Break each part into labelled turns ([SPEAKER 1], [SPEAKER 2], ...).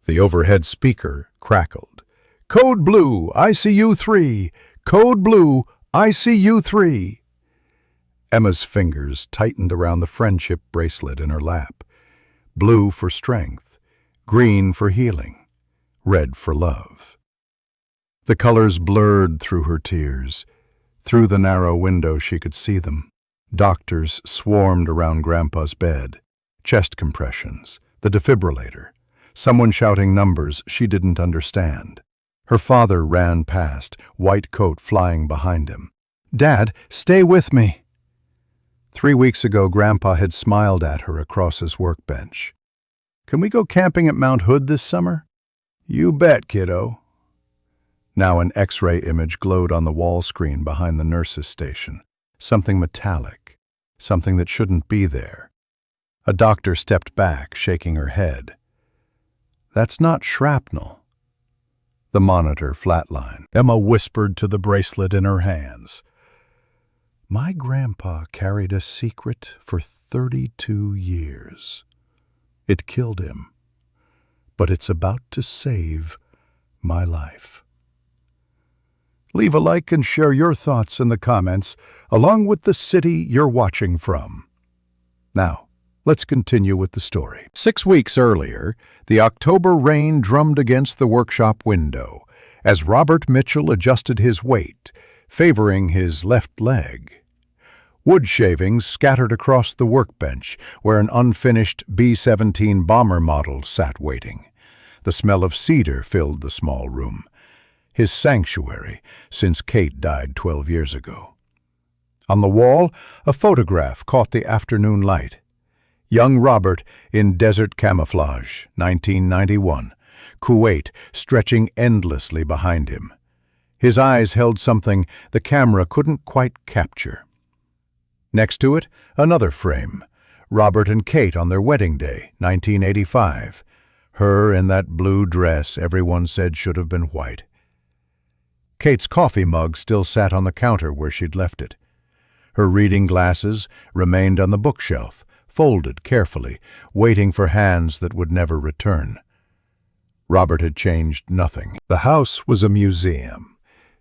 [SPEAKER 1] The overhead speaker crackled. "Code Blue, ICU 3! Code Blue, ICU 3!" Emma's fingers tightened around the friendship bracelet in her lap. Blue for strength, green for healing, red for love. The colors blurred through her tears. Through the narrow window she could see them. Doctors swarmed around Grandpa's bed. Chest compressions, the defibrillator, someone shouting numbers she didn't understand. Her father ran past, white coat flying behind him. "Dad, stay with me." 3 weeks ago, Grandpa had smiled at her across his workbench. "Can we go camping at Mount Hood this summer?" "You bet, kiddo." Now an X-ray image glowed on the wall screen behind the nurse's station. Something metallic, something that shouldn't be there. A doctor stepped back, shaking her head. "That's not shrapnel." The monitor flatlined. Emma whispered to the bracelet in her hands. "My grandpa carried a secret for 32 years. It killed him, but it's about to save my life." Leave a like and share your thoughts in the comments, along with the city you're watching from. Now, let's continue with the story. 6 weeks earlier, the October rain drummed against the workshop window as Robert Mitchell adjusted his weight, favoring his left leg. Wood shavings scattered across the workbench where an unfinished B-17 bomber model sat waiting. The smell of cedar filled the small room, his sanctuary since Kate died 12 years ago. On the wall, a photograph caught the afternoon light. Young Robert in desert camouflage, 1991, Kuwait stretching endlessly behind him. His eyes held something the camera couldn't quite capture. Next to it, another frame, Robert and Kate on their wedding day, 1985. Her in that blue dress everyone said should have been white. Kate's coffee mug still sat on the counter where she'd left it. Her reading glasses remained on the bookshelf, folded carefully, waiting for hands that would never return. Robert had changed nothing. The house was a museum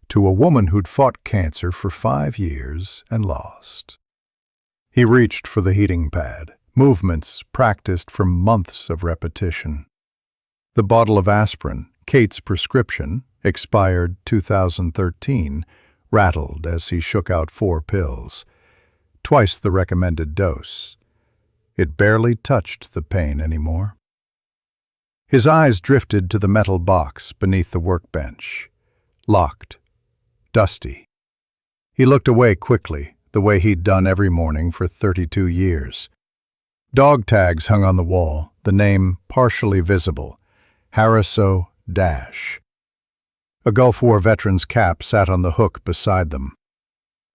[SPEAKER 1] to a woman who'd fought cancer for 5 years and lost. He reached for the heating pad, movements practiced from months of repetition. The bottle of aspirin, Kate's prescription, expired 2013, rattled as he shook out 4 pills, twice the recommended dose. It barely touched the pain anymore. His eyes drifted to the metal box beneath the workbench, locked, dusty. He looked away quickly, the way he'd done every morning for 32 years. Dog tags hung on the wall, the name partially visible, Harriso Dash. A Gulf War veteran's cap sat on the hook beside them.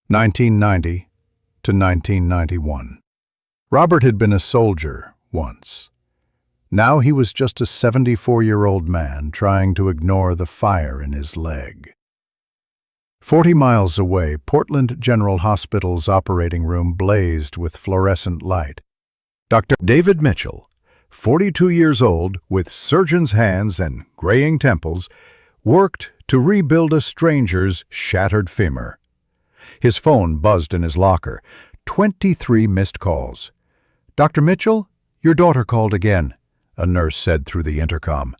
[SPEAKER 1] 1990 to 1991. Robert had been a soldier once. Now he was just a 74-year-old man trying to ignore the fire in his leg. 40 miles away, Portland General Hospital's operating room blazed with fluorescent light. Dr. David Mitchell, 42 years old, with surgeon's hands and graying temples, worked to rebuild a stranger's shattered femur. His phone buzzed in his locker. 23 missed calls. "Dr. Mitchell, your daughter called again," a nurse said through the intercom.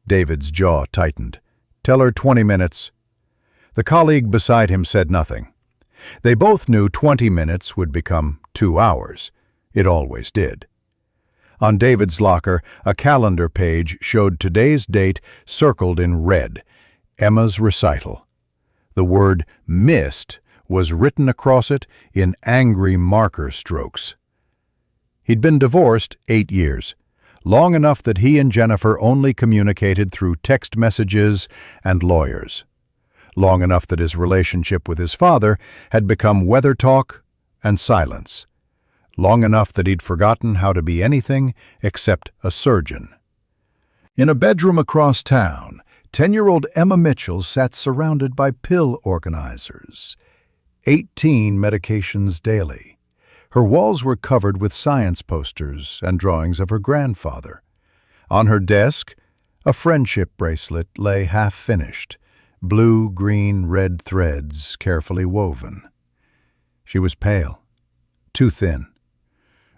[SPEAKER 1] David's jaw tightened. "Tell her 20 minutes. The colleague beside him said nothing. They both knew 20 minutes would become 2 hours. It always did. On David's locker, a calendar page showed today's date circled in red, Emma's recital. The word "missed" was written across it in angry marker strokes. He'd been divorced 8 years, long enough that he and Jennifer only communicated through text messages and lawyers. Long enough that his relationship with his father had become weather talk and silence. Long enough that he'd forgotten how to be anything except a surgeon. In a bedroom across town, 10-year-old Emma Mitchell sat surrounded by pill organizers. 18 medications daily. Her walls were covered with science posters and drawings of her grandfather. On her desk, A friendship bracelet lay half-finished, blue, green, red threads carefully woven. She was pale, too thin.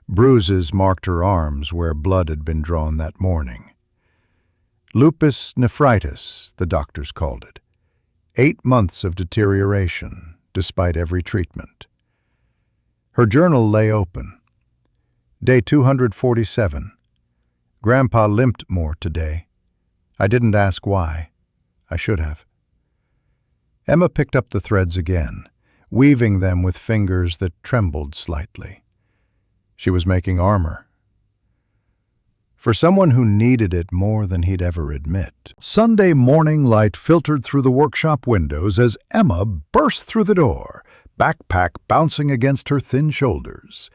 [SPEAKER 1] Bruises marked her arms where blood had been drawn that morning. Lupus nephritis, the doctors called it. 8 months of deterioration, despite every treatment. Her journal lay open. Day 247. Grandpa limped more today. I didn't ask why. I should have. Emma picked up the threads again, weaving them with fingers that trembled slightly. She was making armor. For someone who needed it more than he'd ever admit. Sunday morning light filtered through the workshop windows as Emma burst through the door, backpack bouncing against her thin shoulders.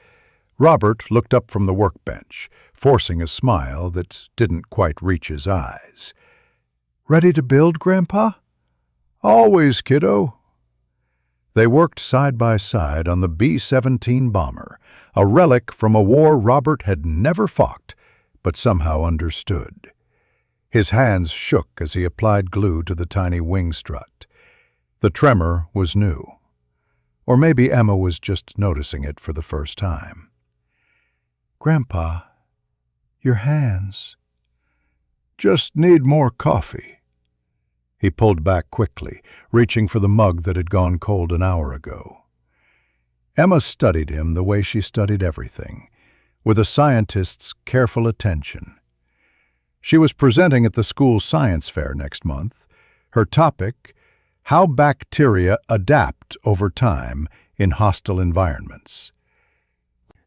[SPEAKER 1] Robert looked up from the workbench, forcing a smile that didn't quite reach his eyes. "Ready to build, Grandpa?" "Always, kiddo." They worked side by side on the B-17 bomber, a relic from a war Robert had never fought, but somehow understood. His hands shook as he applied glue to the tiny wing strut. The tremor was new. Or maybe Emma was just noticing it for the first time. "Grandpa, your hands." "Just need more coffee." He pulled back quickly, reaching for the mug that had gone cold an hour ago. Emma studied him the way she studied everything, with a scientist's careful attention. She was presenting at the school science fair next month. Her topic, how bacteria adapt over time in hostile environments.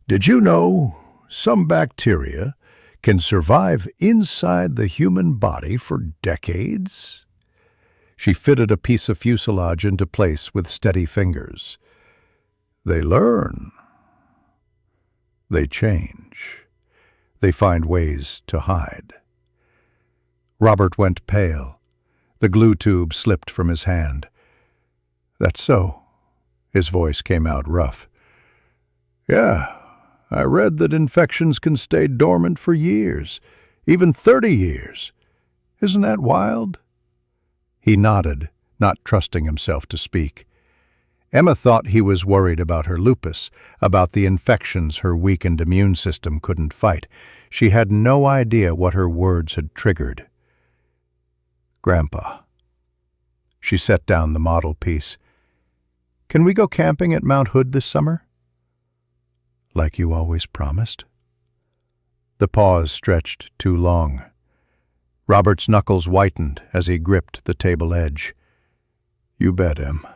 [SPEAKER 1] Did you know some bacteria can survive inside the human body for decades? She fitted a piece of fuselage into place with steady fingers. They learn. They change. They find ways to hide. Robert went pale. The glue tube slipped from his hand. "That's so." His voice came out rough. "Yeah, I read that infections can stay dormant for years, even 30 years. Isn't that wild?" He nodded, not trusting himself to speak. Emma thought he was worried about her lupus, about the infections her weakened immune system couldn't fight. She had no idea what her words had triggered. "Grandpa." She set down the model piece. "Can we go camping at Mount Hood this summer?" "Like you always promised." The pause stretched too long. Robert's knuckles whitened as he gripped the table edge. "You bet, Em.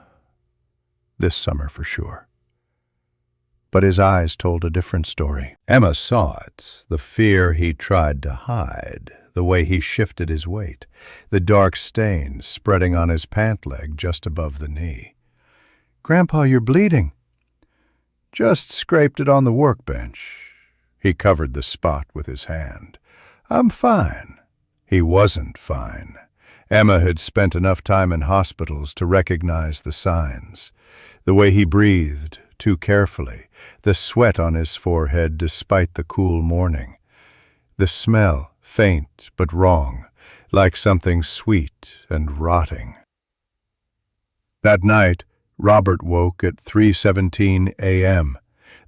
[SPEAKER 1] This summer for sure." But his eyes told a different story. Emma saw it, the fear he tried to hide, the way he shifted his weight, the dark stain spreading on his pant leg just above the knee. "Grandpa, you're bleeding." "Just scraped it on the workbench." He covered the spot with his hand. "I'm fine." He wasn't fine. Emma had spent enough time in hospitals to recognize the signs. The way he breathed, too carefully, the sweat on his forehead despite the cool morning. The smell, faint but wrong, like something sweet and rotting. That night, Robert woke at 3:17 a.m.,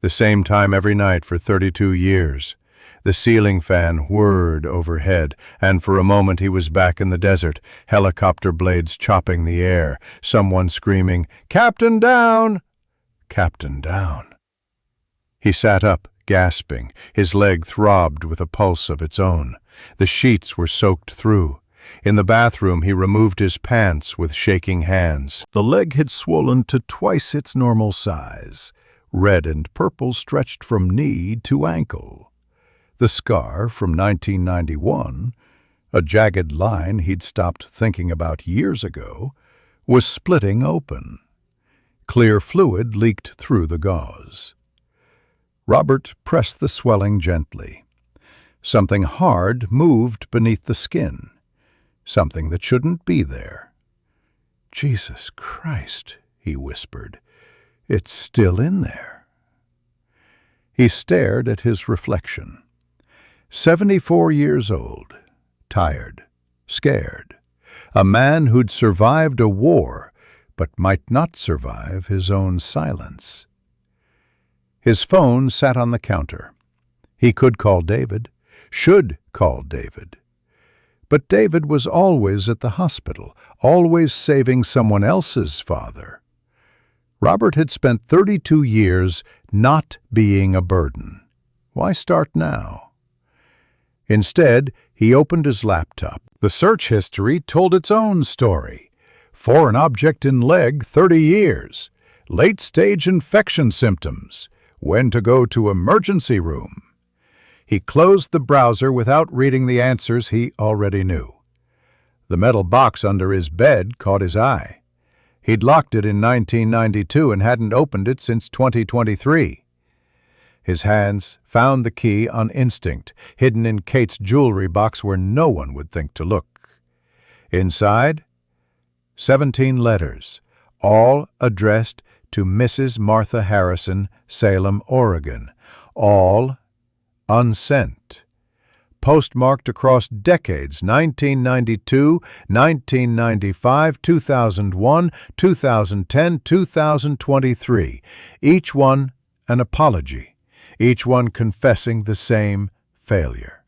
[SPEAKER 1] the same time every night for 32 years. The ceiling fan whirred overhead, and for a moment he was back in the desert, helicopter blades chopping the air, someone screaming, "Captain down!" Captain down. He sat up, gasping. His leg throbbed with a pulse of its own. The sheets were soaked through. In the bathroom, he removed his pants with shaking hands. The leg had swollen to twice its normal size. Red and purple stretched from knee to ankle. The scar from 1991, a jagged line he'd stopped thinking about years ago, was splitting open. Clear fluid leaked through the gauze. Robert pressed the swelling gently. Something hard moved beneath the skin, something that shouldn't be there. "Jesus Christ," he whispered, "it's still in there." He stared at his reflection. 74 years old, tired, scared. A man who'd survived a war, but might not survive his own silence. His phone sat on the counter. He could call David, should call David. But David was always at the hospital, always saving someone else's father. Robert had spent 32 years not being a burden. Why start now? Instead, he opened his laptop. The search history told its own story. Foreign object in leg, 30 years. Late-stage infection symptoms. When to go to emergency room. He closed the browser without reading the answers he already knew. The metal box under his bed caught his eye. He'd locked it in 1992 and hadn't opened it since 2023. His hands found the key on instinct, hidden in Kate's jewelry box where no one would think to look. Inside, 17 letters, all addressed to Mrs. Martha Harrison, Salem, Oregon, all unsent. Postmarked across decades, 1992, 1995, 2001, 2010, 2023, each one an apology, each one confessing the same failure.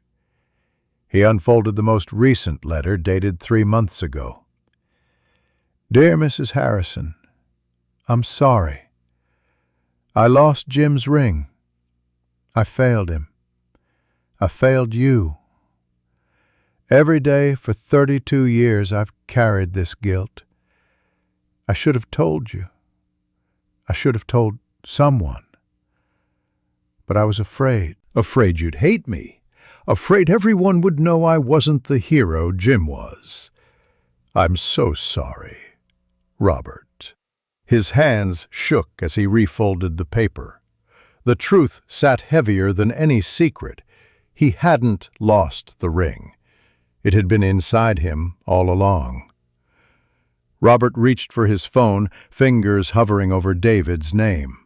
[SPEAKER 1] He unfolded the most recent letter, dated 3 months ago. Dear Mrs. Harrison, I'm sorry. I lost Jim's ring. I failed him. I failed you. Every day for 32 years I've carried this guilt. I should have told you. I should have told someone. But I was afraid. Afraid you'd hate me. Afraid everyone would know I wasn't the hero Jim was. I'm so sorry, Robert. His hands shook as he refolded the paper. The truth sat heavier than any secret. He hadn't lost the ring. It had been inside him all along. Robert reached for his phone, fingers hovering over David's name.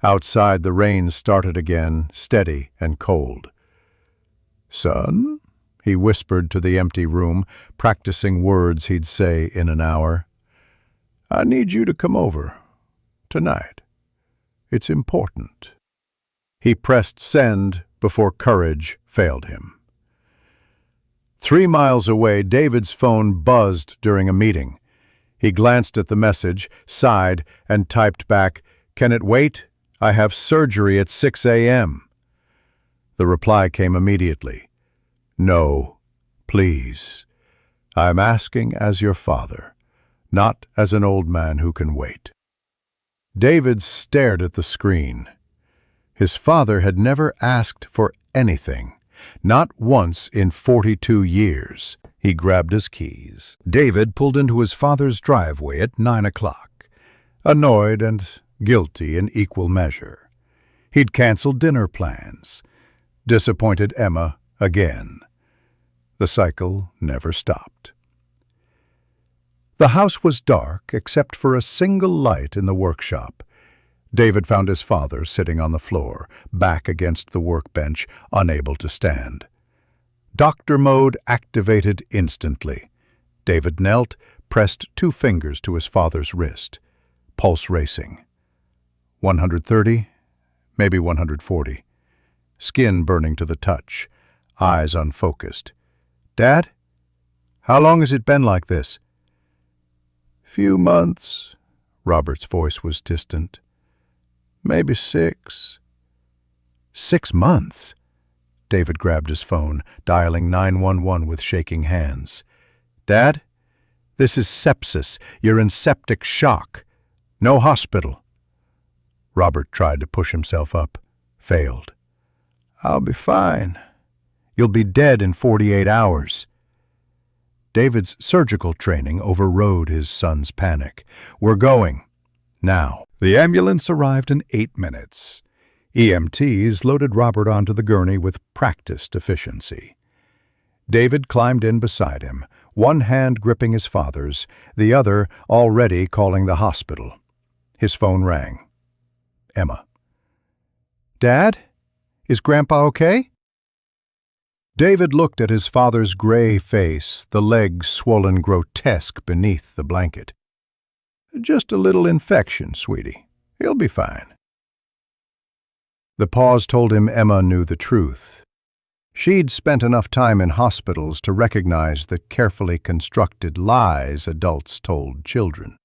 [SPEAKER 1] Outside, the rain started again, steady and cold. Son, he whispered to the empty room, practicing words he'd say in an hour. I need you to come over. Tonight. It's important. He pressed send before courage failed him. 3 miles away, David's phone buzzed during a meeting. He glanced at the message, sighed, and typed back, Can it wait? I have surgery at 6 a.m. The reply came immediately. No, please. I'm asking as your father, not as an old man who can wait. David stared at the screen. His father had never asked for anything, not once in 42 years. He grabbed his keys. David pulled into his father's driveway at 9 o'clock, annoyed and guilty in equal measure. He'd canceled dinner plans, disappointed Emma again. The cycle never stopped. The house was dark except for a single light in the workshop. David found his father sitting on the floor, back against the workbench, unable to stand. Doctor mode activated instantly. David knelt, pressed 2 fingers to his father's wrist. Pulse racing. 130, maybe 140. Skin burning to the touch, eyes unfocused. Dad? How long has it been like this? Few months. Robert's voice was distant. Maybe 6. 6 months? David grabbed his phone, dialing 911 with shaking hands. Dad? This is sepsis. You're in septic shock. No hospital. Robert tried to push himself up. Failed. I'll be fine. You'll be dead in 48 hours. David's surgical training overrode his son's panic. We're going. Now. The ambulance arrived in 8 minutes. EMTs loaded Robert onto the gurney with practiced efficiency. David climbed in beside him, one hand gripping his father's, the other already calling the hospital. His phone rang. Emma. Dad? Is Grandpa okay? David looked at his father's gray face, the legs swollen grotesque beneath the blanket. "Just a little infection, sweetie. He'll be fine." The pause told him Emma knew the truth. She'd spent enough time in hospitals to recognize the carefully constructed lies adults told children.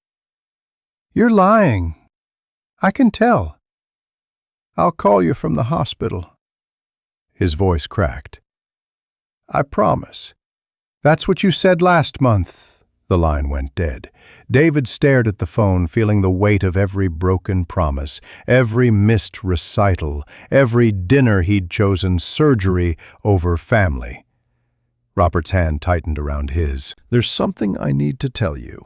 [SPEAKER 1] "You're lying. I can tell. I'll call you from the hospital." His voice cracked. "I promise. That's what you said last month." The line went dead. David stared at the phone, feeling the weight of every broken promise, every missed recital, every dinner he'd chosen surgery over family. Robert's hand tightened around his. "There's something I need to tell you.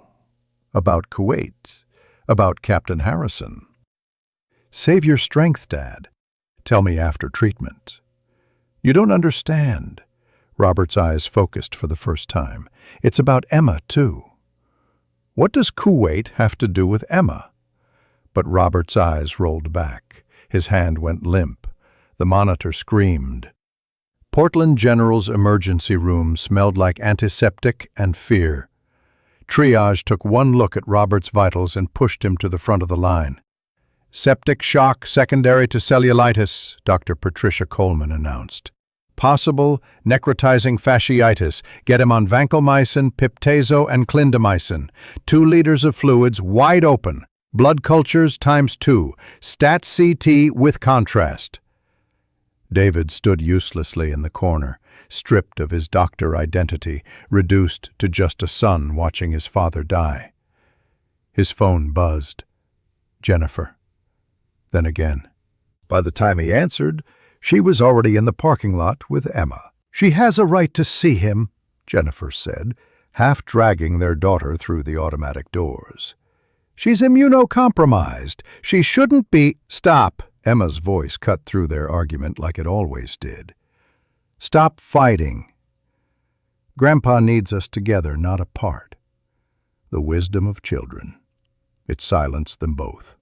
[SPEAKER 1] About Kuwait. About Captain Harrison." "Save your strength, Dad. Tell me after treatment." "You don't understand." Robert's eyes focused for the first time. "It's about Emma, too." "What does Kuwait have to do with Emma?" But Robert's eyes rolled back. His hand went limp. The monitor screamed. Portland General's emergency room smelled like antiseptic and fear. Triage took one look at Robert's vitals and pushed him to the front of the line. "Septic shock secondary to cellulitis," Dr. Patricia Coleman announced. "Possible necrotizing fasciitis. Get him on vancomycin, piptazo, and clindamycin. 2 liters of fluids wide open. Blood cultures ×2. Stat CT with contrast." David stood uselessly in the corner, stripped of his doctor identity, reduced to just a son watching his father die. His phone buzzed. Jennifer. Then again. By the time he answered, she was already in the parking lot with Emma. "She has a right to see him," Jennifer said, half dragging their daughter through the automatic doors. "She's immunocompromised. She shouldn't be—" "Stop!" Emma's voice cut through their argument like it always did. "Stop fighting. Grandpa needs us together, not apart." The wisdom of children. It silenced them both.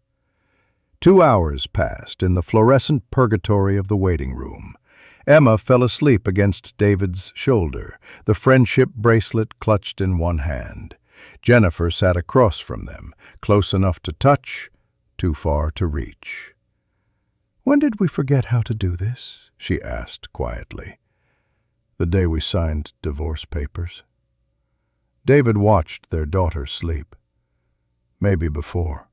[SPEAKER 1] 2 hours passed in the fluorescent purgatory of the waiting room. Emma fell asleep against David's shoulder, the friendship bracelet clutched in one hand. Jennifer sat across from them, close enough to touch, too far to reach. "When did we forget how to do this?" she asked quietly. "The day we signed divorce papers." David watched their daughter sleep. Maybe before.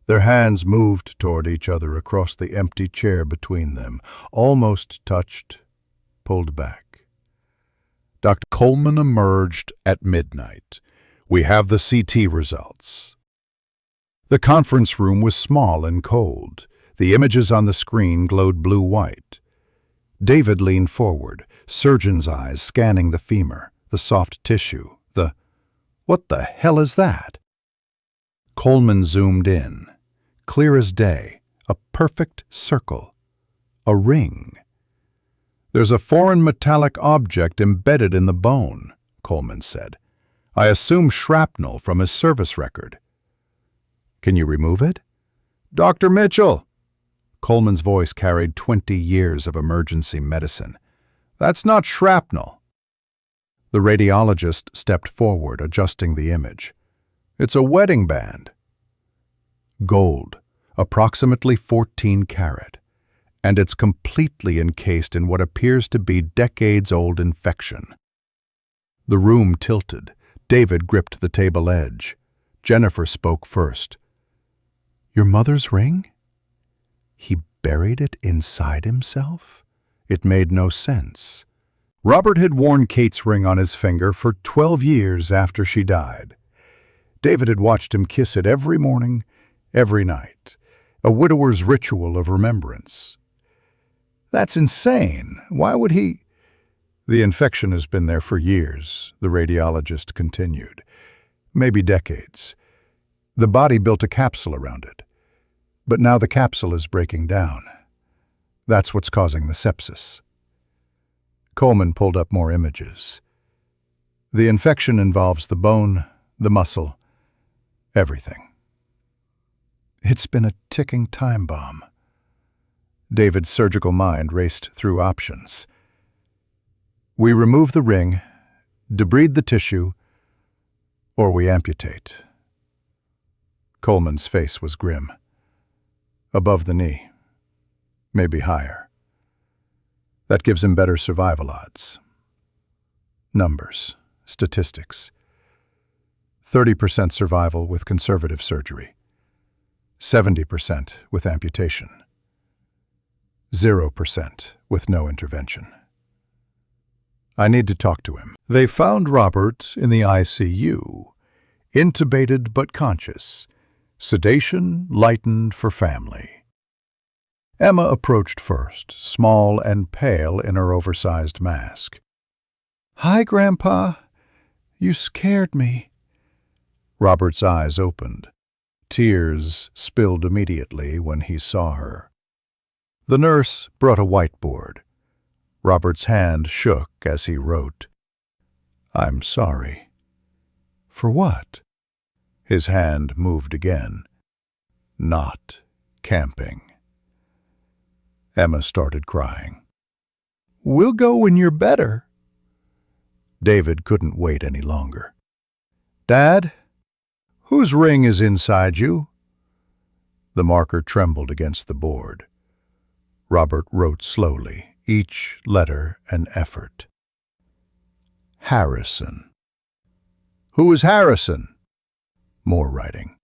[SPEAKER 1] Their hands moved toward each other across the empty chair between them, almost touched, pulled back. Dr. Coleman emerged at midnight. "We have the CT results." The conference room was small and cold. The images on the screen glowed blue-white. David leaned forward, surgeon's eyes scanning the femur, the soft tissue, "What the hell is that?" Coleman zoomed in. Clear as day, a perfect circle. A ring. "There's a foreign metallic object embedded in the bone," Coleman said. "I assume shrapnel from his service record." "Can you remove it?" "Dr. Mitchell!" Coleman's voice carried 20 years of emergency medicine. "That's not shrapnel." The radiologist stepped forward, adjusting the image. "It's a wedding band." Gold, approximately 14 carat, and it's completely encased in what appears to be decades-old infection. The room tilted. David gripped the table edge. Jennifer spoke first. "Your mother's ring? He buried it inside himself?" It made no sense. Robert had worn Kate's ring on his finger for 12 years after she died. David had watched him kiss it every morning, every night, a widower's ritual of remembrance. "That's insane. Why would he—" "The infection has been there for years," the radiologist continued. "Maybe decades. The body built a capsule around it. But now the capsule is breaking down. That's what's causing the sepsis." Coleman pulled up more images. "The infection involves the bone, the muscle, everything. It's been a ticking time bomb." David's surgical mind raced through options. We remove the ring, debride the tissue, or we amputate. Coleman's face was grim. Above the knee. Maybe higher. That gives him better survival odds. Numbers. Statistics. 30% survival with conservative surgery. 70% with amputation. 0% with no intervention. I need to talk to him. They found Robert in the ICU, intubated but conscious, sedation lightened for family. Emma approached first, small and pale in her oversized mask. "Hi, Grandpa. You scared me." Robert's eyes opened. Tears spilled immediately when he saw her. The nurse brought a whiteboard. Robert's hand shook as he wrote, "I'm sorry." "For what?" His hand moved again. "Not camping." Emma started crying. "We'll go when you're better." David couldn't wait any longer. "Dad, whose ring is inside you?" The marker trembled against the board. Robert wrote slowly, each letter an effort. "Harrison." "Who is Harrison?" More writing.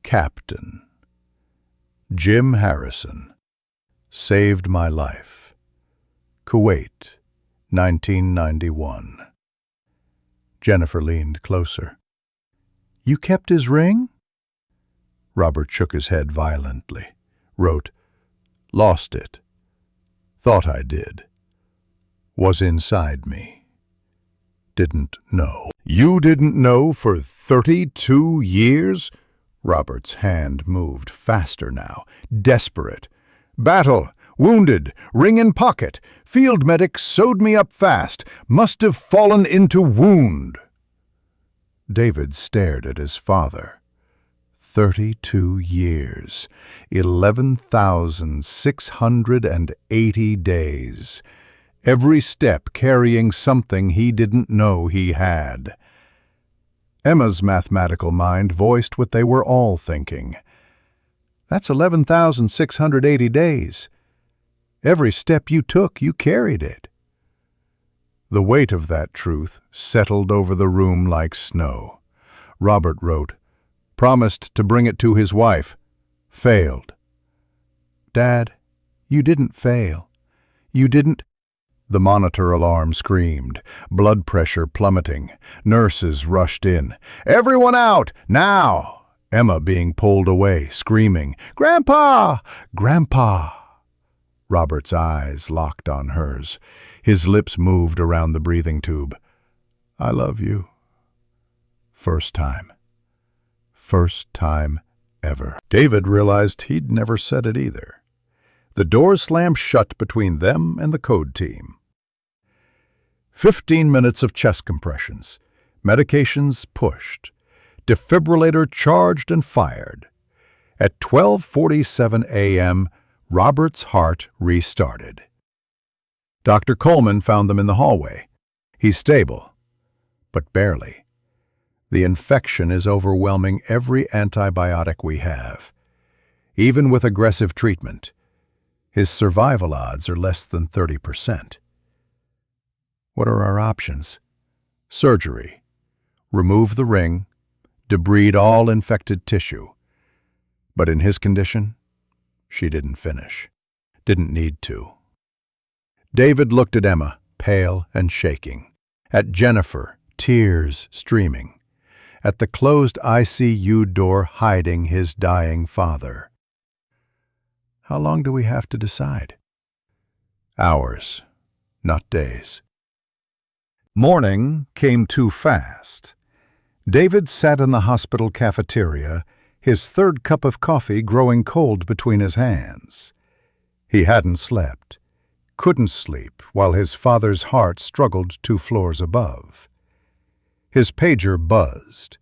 [SPEAKER 1] "Captain. Jim Harrison. Saved my life. Kuwait, 1991. Jennifer leaned closer. "You kept his ring?" Robert shook his head violently. Wrote, "Lost it. Thought I did. Was inside me. Didn't know." "You didn't know for 32 years?" Robert's hand moved faster now, desperate. "Battle, wounded, ring in pocket. Field medic sewed me up fast. Must have fallen into wound." David stared at his father. 32 years, 11,680 days. Every step carrying something he didn't know he had. Emma's mathematical mind voiced what they were all thinking. That's 11,680 days. Every step you took, you carried it. The weight of that truth settled over the room like snow. Robert wrote, "Promised to bring it to his wife. Failed." "Dad, you didn't fail. You didn't—" The monitor alarm screamed, blood pressure plummeting. Nurses rushed in. "Everyone out, now!" Emma being pulled away, screaming, "Grandpa! Grandpa!" Robert's eyes locked on hers. His lips moved around the breathing tube. "I love you." First time. First time ever. David realized he'd never said it either. The doors slammed shut between them and the code team. 15 minutes of chest compressions. Medications pushed. Defibrillator charged and fired. At 12:47 a.m., Robert's heart restarted. Dr. Coleman found them in the hallway. "He's stable, but barely. The infection is overwhelming every antibiotic we have. Even with aggressive treatment, his survival odds are less than 30%. What are our options? Surgery. Remove the ring. Debride all infected tissue. But in his condition, she didn't finish. Didn't need to. David looked at Emma, pale and shaking. At Jennifer, tears streaming. At the closed ICU door hiding his dying father. How long do we have to decide? Hours, not days. Morning came too fast. David sat in the hospital cafeteria, his third cup of coffee growing cold between his hands. He hadn't slept, couldn't sleep while his father's heart struggled 2 floors above. His pager buzzed.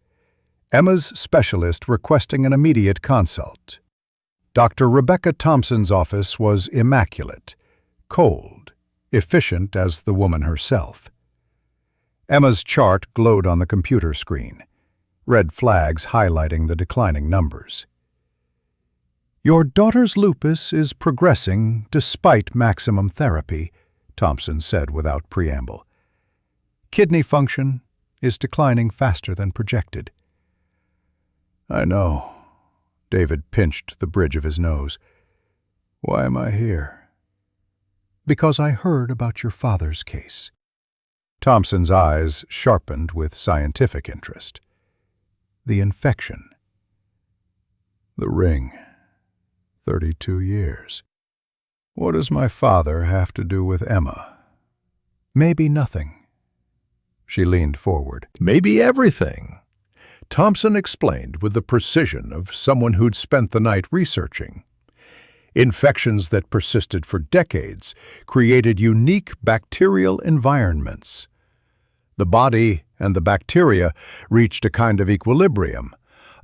[SPEAKER 1] Emma's specialist requesting an immediate consult. Dr. Rebecca Thompson's office was immaculate, cold, efficient as the woman herself. Emma's chart glowed on the computer screen, red flags highlighting the declining numbers. "Your daughter's lupus is progressing despite maximum therapy," Thompson said without preamble. "Kidney function is declining faster than projected." "I know." David pinched the bridge of his nose. "Why am I here?" "Because I heard about your father's case." Thompson's eyes sharpened with scientific interest. "The infection." "The ring. 32 years. What does my father have to do with Emma?" "Maybe nothing." She leaned forward.
[SPEAKER 2] "Maybe everything," Thompson explained with the precision of someone who'd spent the night researching. Infections that persisted for decades created unique bacterial environments. The body and the bacteria reached a kind of equilibrium,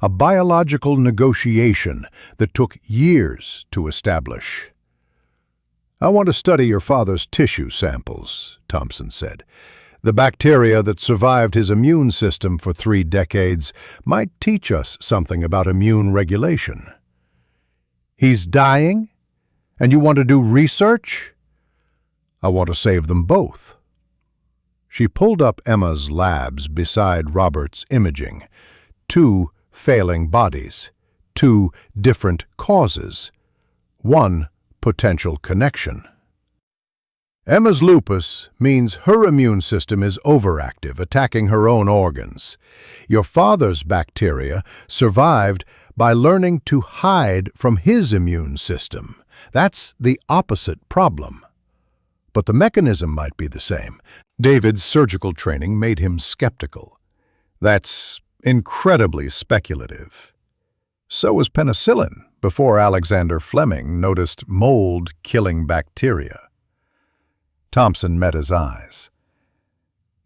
[SPEAKER 2] a biological negotiation that took years to establish. "I want to study your father's tissue samples," Thompson said. "The bacteria that survived his immune system for 3 decades might teach us something about immune regulation." "He's dying? And you want to do research?" "I want to save them both." She pulled up Emma's labs beside Robert's imaging. 2 failing bodies, 2 different causes, 1 potential connection. "Emma's lupus means her immune system is overactive, attacking her own organs. Your father's bacteria survived by learning to hide from his immune system. That's the opposite problem. But the mechanism might be the same." David's surgical training made him skeptical. "That's incredibly speculative." So was penicillin before Alexander Fleming noticed mold-killing bacteria. Thompson met his eyes.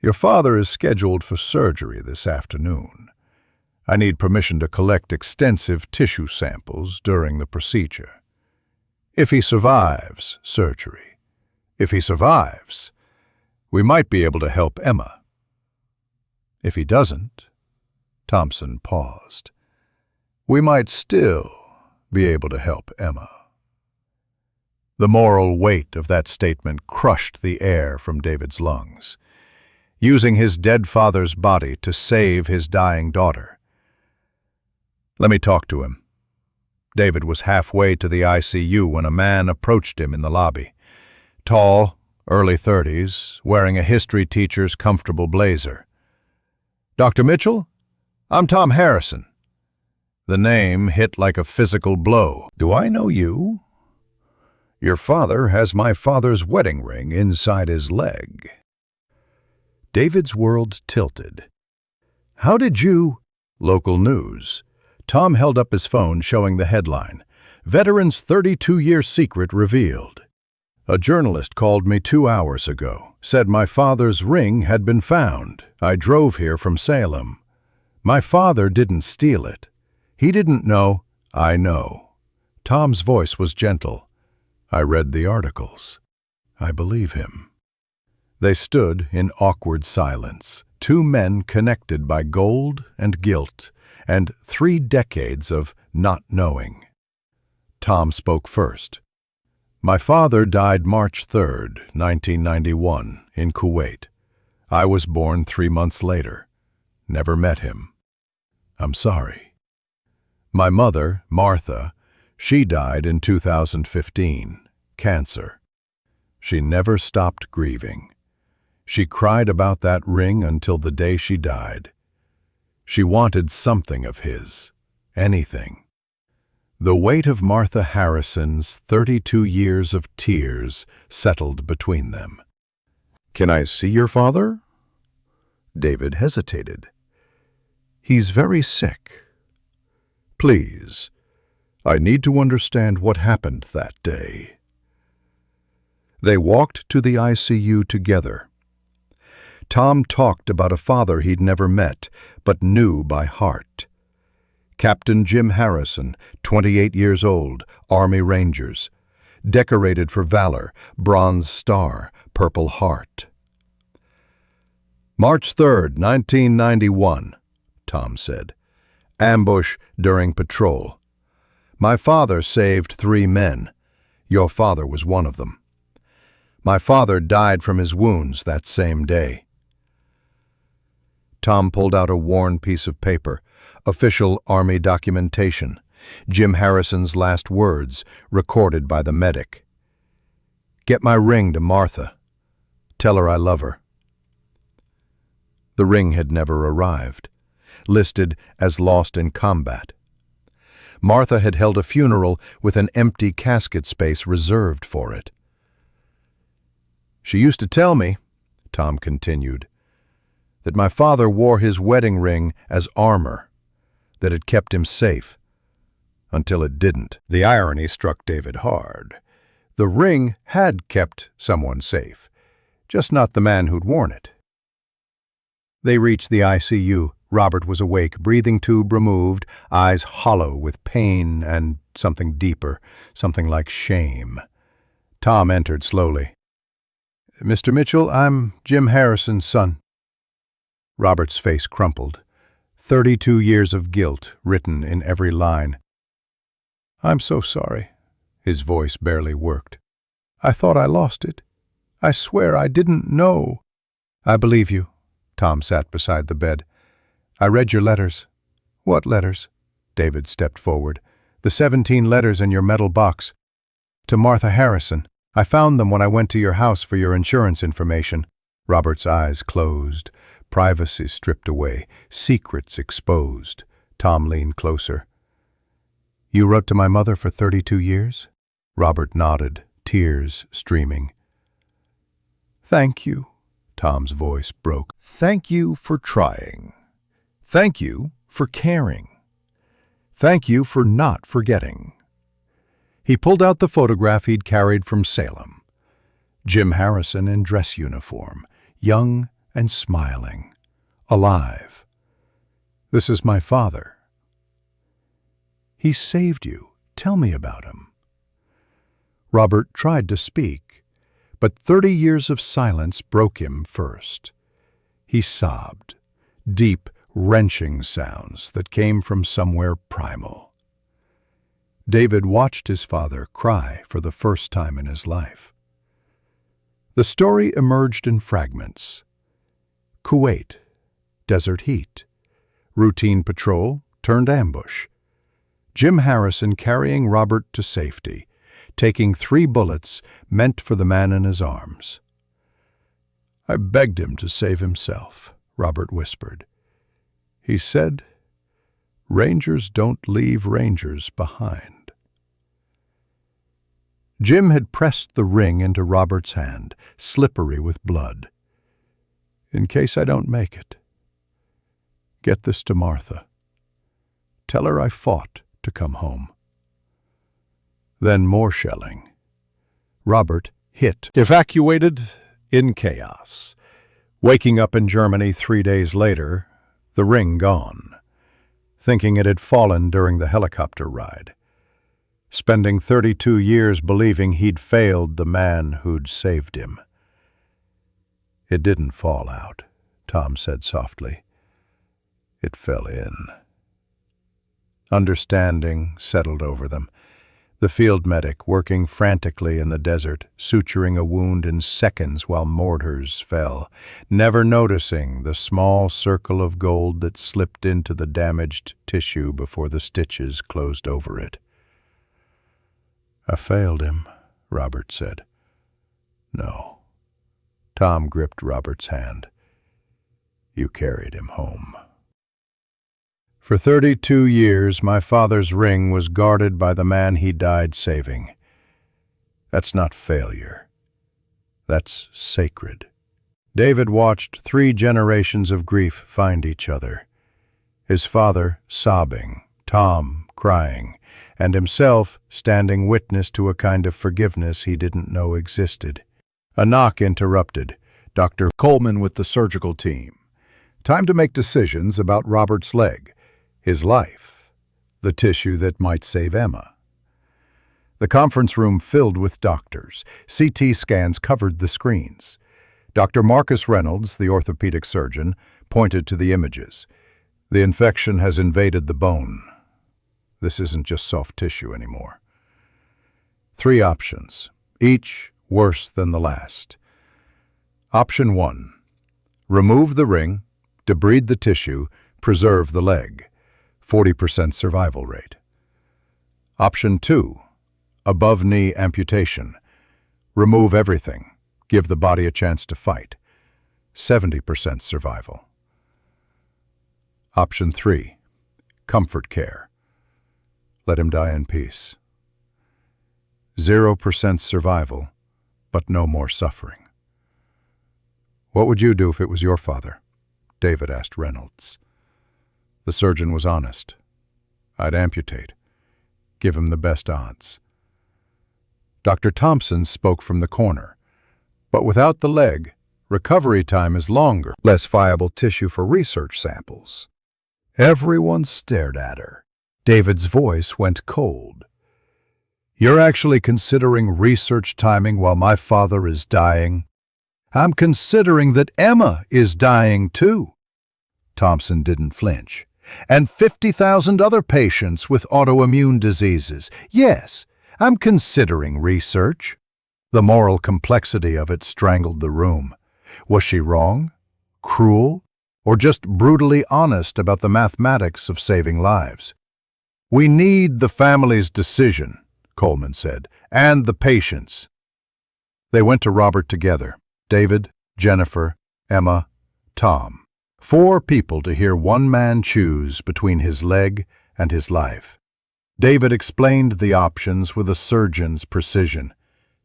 [SPEAKER 2] "Your father is scheduled for surgery this afternoon. I need permission to collect extensive tissue samples during the procedure. If he survives surgery, if he survives, we might be able to help Emma. If he doesn't," Thompson paused, "we might still be able to help Emma." The moral weight of that statement crushed the air from David's lungs. Using his dead father's body to save his dying daughter. "Let me talk to him." David was halfway to the ICU when a man approached him in the lobby. Tall, early 30s, wearing a history teacher's comfortable blazer. "Dr. Mitchell? I'm Tom Harrison." The name hit like a physical blow. "Do I know you?" "Your father has my father's wedding ring inside his leg." David's world tilted. "How did you—" Local news. Tom held up his phone showing the headline, "Veteran's 32-year secret revealed." "A journalist called me 2 hours ago, said my father's ring had been found. I drove here from Salem. My father didn't steal it. He didn't know." "I know." Tom's voice was gentle. "I read the articles. I believe him." They stood in awkward silence, 2 men connected by gold and guilt, and 3 decades of not knowing. Tom spoke first. "My father died March 3rd, 1991, in Kuwait. I was born 3 months later. Never met him. I'm sorry. My mother, Martha, she died in 2015, cancer. She never stopped grieving. She cried about that ring until the day she died. She wanted something of his, anything. The weight of Martha Harrison's 32 years of tears settled between them." "Can I see your father?" David hesitated. "He's very sick. Please, I need to understand what happened that day." They walked to the ICU together. Tom talked about a father he'd never met, but knew by heart. Captain Jim Harrison, 28 years old, Army Rangers. Decorated for valor, Bronze Star, Purple Heart. March 3rd, 1991, Tom said. Ambush during patrol. My father saved 3 men. Your father was one of them. My father died from his wounds that same day. Tom pulled out a worn piece of paper, official Army documentation, Jim Harrison's last words, recorded by the medic. Get my ring to Martha. Tell her I love her. The ring had never arrived, listed as lost in combat. Martha had held a funeral with an empty casket space reserved for it. She used to tell me, Tom continued, that my father wore his wedding ring as armor, that it kept him safe, until it didn't. The irony struck David hard. The ring had kept someone safe, just not the man who'd worn it. They reached the ICU. Robert was awake, breathing tube removed, eyes hollow with pain and something deeper, something like shame. Tom entered slowly. Mr. Mitchell, I'm Jim Harrison's son. Robert's face crumpled. 32 years of guilt written in every line. I'm so sorry. His voice barely worked. I thought I lost it. I swear I didn't know. I believe you. Tom sat beside the bed. I read your letters. What letters? David stepped forward. The 17 letters in your metal box. To Martha Harrison. I found them when I went to your house for your insurance information. Robert's eyes closed. Privacy stripped away. Secrets exposed. Tom leaned closer. You wrote to my mother for 32 years? Robert nodded, tears streaming. Thank you. Tom's voice broke. Thank you for trying. Thank you for caring. Thank you for not forgetting. He pulled out the photograph he'd carried from Salem. Jim Harrison in dress uniform, young and smiling, alive. This is my father. He saved you. Tell me about him. Robert tried to speak, but 30 years of silence broke him first. He sobbed, deep, wrenching sounds that came from somewhere primal. David watched his father cry for the first time in his life. The story emerged in fragments. Kuwait, desert heat, routine patrol turned ambush. Jim Harrison carrying Robert to safety, taking 3 bullets meant for the man in his arms. I begged him to save himself, Robert whispered. He said, Rangers don't leave Rangers behind. Jim had pressed the ring into Robert's hand, slippery with blood. In case I don't make it, get this to Martha. Tell her I fought to come home. Then more shelling. Robert hit. Evacuated in chaos. Waking up in Germany 3 days later, the ring gone. Thinking it had fallen during the helicopter ride. Spending 32 years believing he'd failed the man who'd saved him. It didn't fall out, Tom said softly. It fell in. Understanding settled over them. The field medic working frantically in the desert, suturing a wound in seconds while mortars fell, never noticing the small circle of gold that slipped into the damaged tissue before the stitches closed over it. I failed him, Robert said. No. Tom gripped Robert's hand. You carried him home. For 32 years, my father's ring was guarded by the man he died saving. That's not failure. That's sacred. David watched 3 generations of grief find each other. His father sobbing, Tom crying, and himself standing witness to a kind of forgiveness he didn't know existed. A knock interrupted. Dr. Coleman with the surgical team. Time to make decisions about Robert's leg. His life, the tissue that might save Emma.
[SPEAKER 1] The conference room filled with doctors. CT scans covered the screens. Dr. Marcus Reynolds, the orthopedic surgeon, pointed to the images. The infection has invaded the bone. This isn't just soft tissue anymore. 3 options, each worse than the last. Option 1. Remove the ring, debride the tissue, preserve the leg. 40% survival rate. Option 2. Above-knee amputation. Remove everything. Give the body a chance to fight. 70% survival. Option 3. Comfort care. Let him die in peace. 0% survival, but no more suffering. What would you do if it was your father? David asked Reynolds. The surgeon was honest. I'd amputate. Give him the best odds. Dr. Thompson spoke from the corner. But without the leg, recovery time is longer. Less viable tissue for research samples. Everyone stared at her. David's voice went cold. You're actually considering research timing while my father is dying? I'm considering that Emma is dying too. Thompson didn't flinch. And 50,000 other patients with autoimmune diseases. Yes, I'm considering research. The moral complexity of it strangled the room. Was she wrong, cruel, or just brutally honest about the mathematics of saving lives? We need the family's decision, Coleman said, and the patient's. They went to Robert together. David, Jennifer, Emma, Tom. 4 people to hear one man choose between his leg and his life. David explained the options with a surgeon's precision.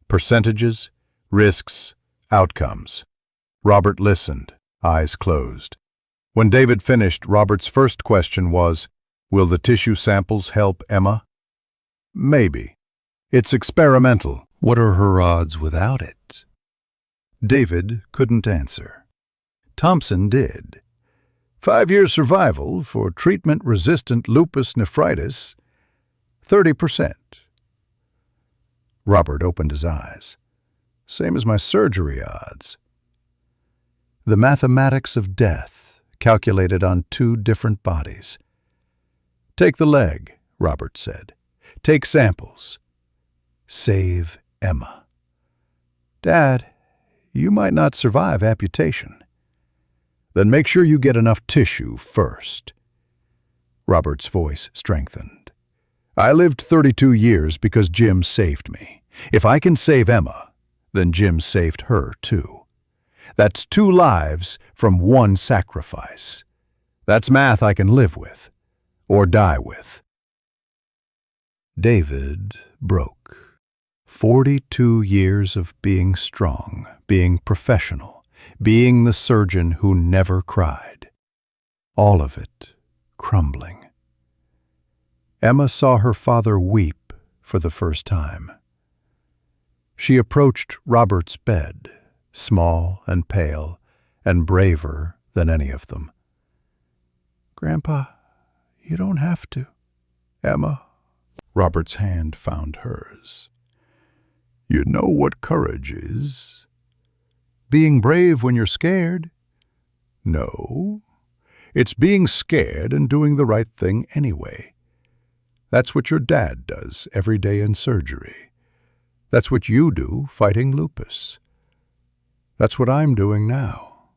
[SPEAKER 1] Percentages, risks, outcomes. Robert listened, eyes closed. When David finished, Robert's first question was, will the tissue samples help Emma? Maybe. It's experimental.
[SPEAKER 2] What are her odds without it?
[SPEAKER 1] David couldn't answer. Thompson did. 5-year survival for treatment-resistant lupus nephritis, 30%. Robert opened his eyes. Same as my surgery odds. The mathematics of death, calculated on 2 different bodies. Take the leg, Robert said. Take samples. Save Emma. Dad, you might not survive amputation. Then make sure you get enough tissue first. Robert's voice strengthened. I lived 32 years because Jim saved me. If I can save Emma, then Jim saved her too. That's 2 lives from 1 sacrifice. That's math I can live with, or die with. David broke. 42 years of being strong, being professional, being the surgeon who never cried. All of it crumbling. Emma saw her father weep for the first time. She approached Robert's bed, small and pale, and braver than any of them. Grandpa, you don't have to. Emma. Robert's hand found hers. You know what courage is? Being brave when you're scared? No. It's being scared and doing the right thing anyway. That's what your dad does every day in surgery. That's what you do fighting lupus. That's what I'm doing now.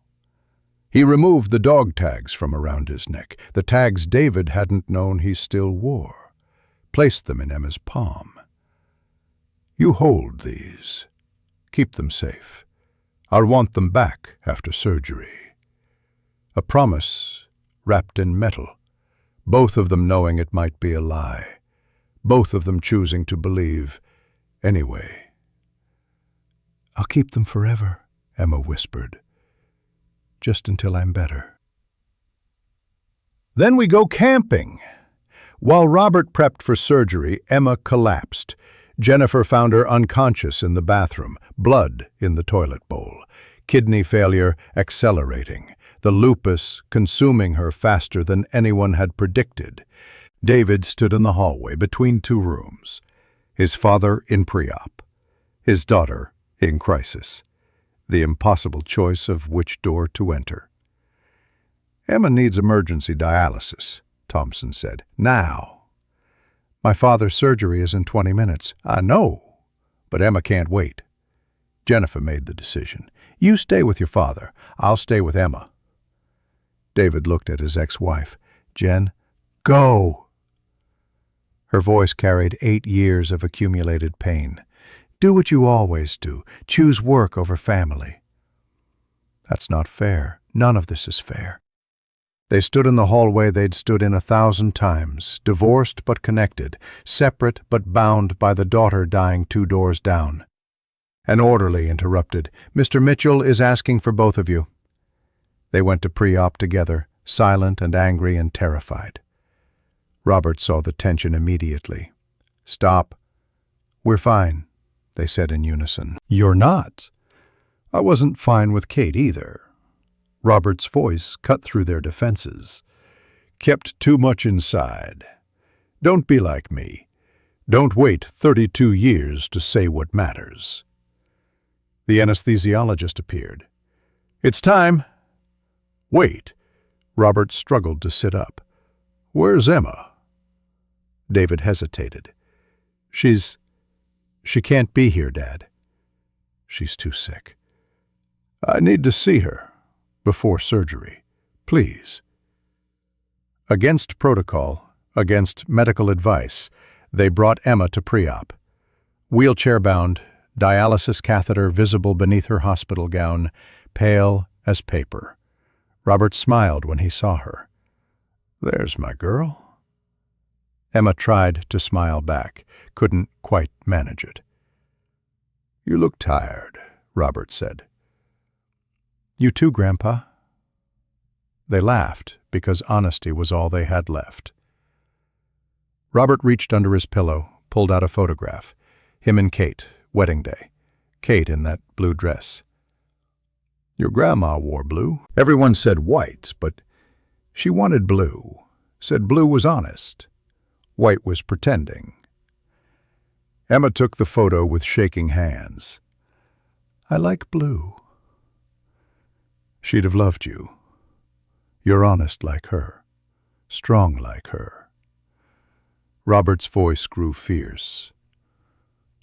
[SPEAKER 1] He removed the dog tags from around his neck, the tags David hadn't known he still wore, placed them in Emma's palm. You hold these. Keep them safe. I'll want them back after surgery. A promise wrapped in metal, both of them knowing it might be a lie, both of them choosing to believe anyway. I'll keep them forever, Emma whispered, just until I'm better. Then we go camping. While Robert prepped for surgery, Emma collapsed. Jennifer found her unconscious in the bathroom, blood in the toilet bowl, kidney failure accelerating, the lupus consuming her faster than anyone had predicted. David stood in the hallway between 2 rooms. His father in pre-op, his daughter in crisis, the impossible choice of which door to enter. "Emma needs emergency dialysis," Thompson said. "Now." "My father's surgery is in 20 minutes. "I know, but Emma can't wait." Jennifer made the decision. "You stay with your father. I'll stay with Emma." David looked at his ex-wife. "Jen, go!" Her voice carried 8 years of accumulated pain. "Do what you always do. Choose work over family." "That's not fair. None of this is fair." They stood in the hallway they'd stood in 1,000 times, divorced but connected, separate but bound by the daughter dying 2 doors down. An orderly interrupted. "Mr. Mitchell is asking for both of you." They went to pre-op together, silent and angry and terrified. Robert saw the tension immediately. "Stop. We're fine," they said in unison.
[SPEAKER 2] "You're not." "I wasn't fine with Kate either." Robert's voice cut through their defenses. "Kept too much inside. Don't be like me. Don't wait 32 years to say what matters." The anesthesiologist appeared. "It's time." "Wait." Robert struggled to sit up. "Where's Emma?" David hesitated. She can't be here, Dad." "She's too sick." "I need to see her. Before surgery. Please." Against protocol, against medical advice, they brought Emma to pre-op. Wheelchair-bound, dialysis catheter visible beneath her hospital gown, pale as paper. Robert smiled when he saw her. "There's my girl." Emma tried to smile back, couldn't quite manage it. "You look tired," Robert said. "You too, Grandpa." They laughed because honesty was all they had left. Robert reached under his pillow, pulled out a photograph. Him and Kate, wedding day. Kate in that blue dress. "Your grandma wore blue." Everyone said white, but she wanted blue. Said blue was honest. White was pretending. Emma took the photo with shaking hands. "I like blue." "She'd have loved you. You're honest like her, strong like her." Robert's voice grew fierce.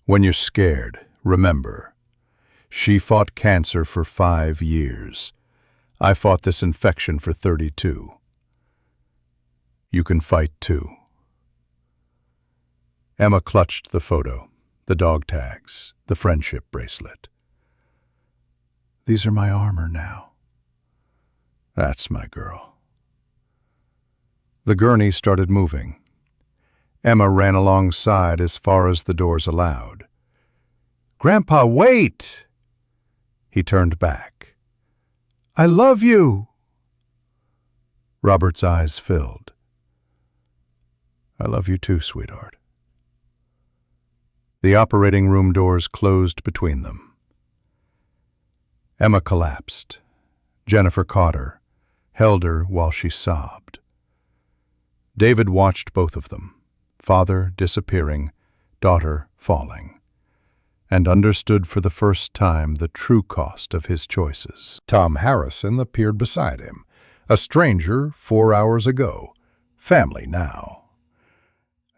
[SPEAKER 2] "When you're scared, remember, she fought cancer for 5 years. I fought this infection for 32. You can fight too." Emma clutched the photo, the dog tags, the friendship bracelet. "These are my armor now." "That's my girl." The gurney started moving. Emma ran alongside as far as the doors allowed. "Grandpa, wait!" He turned back. "I love you!" Robert's eyes filled. "I love you too, sweetheart." The operating room doors closed between them. Emma collapsed. Jennifer caught her, held her while she sobbed. David watched both of them, father disappearing, daughter falling, and understood for the first time the true cost of his choices. Tom Harrison appeared beside him, a stranger 4 hours ago, family now.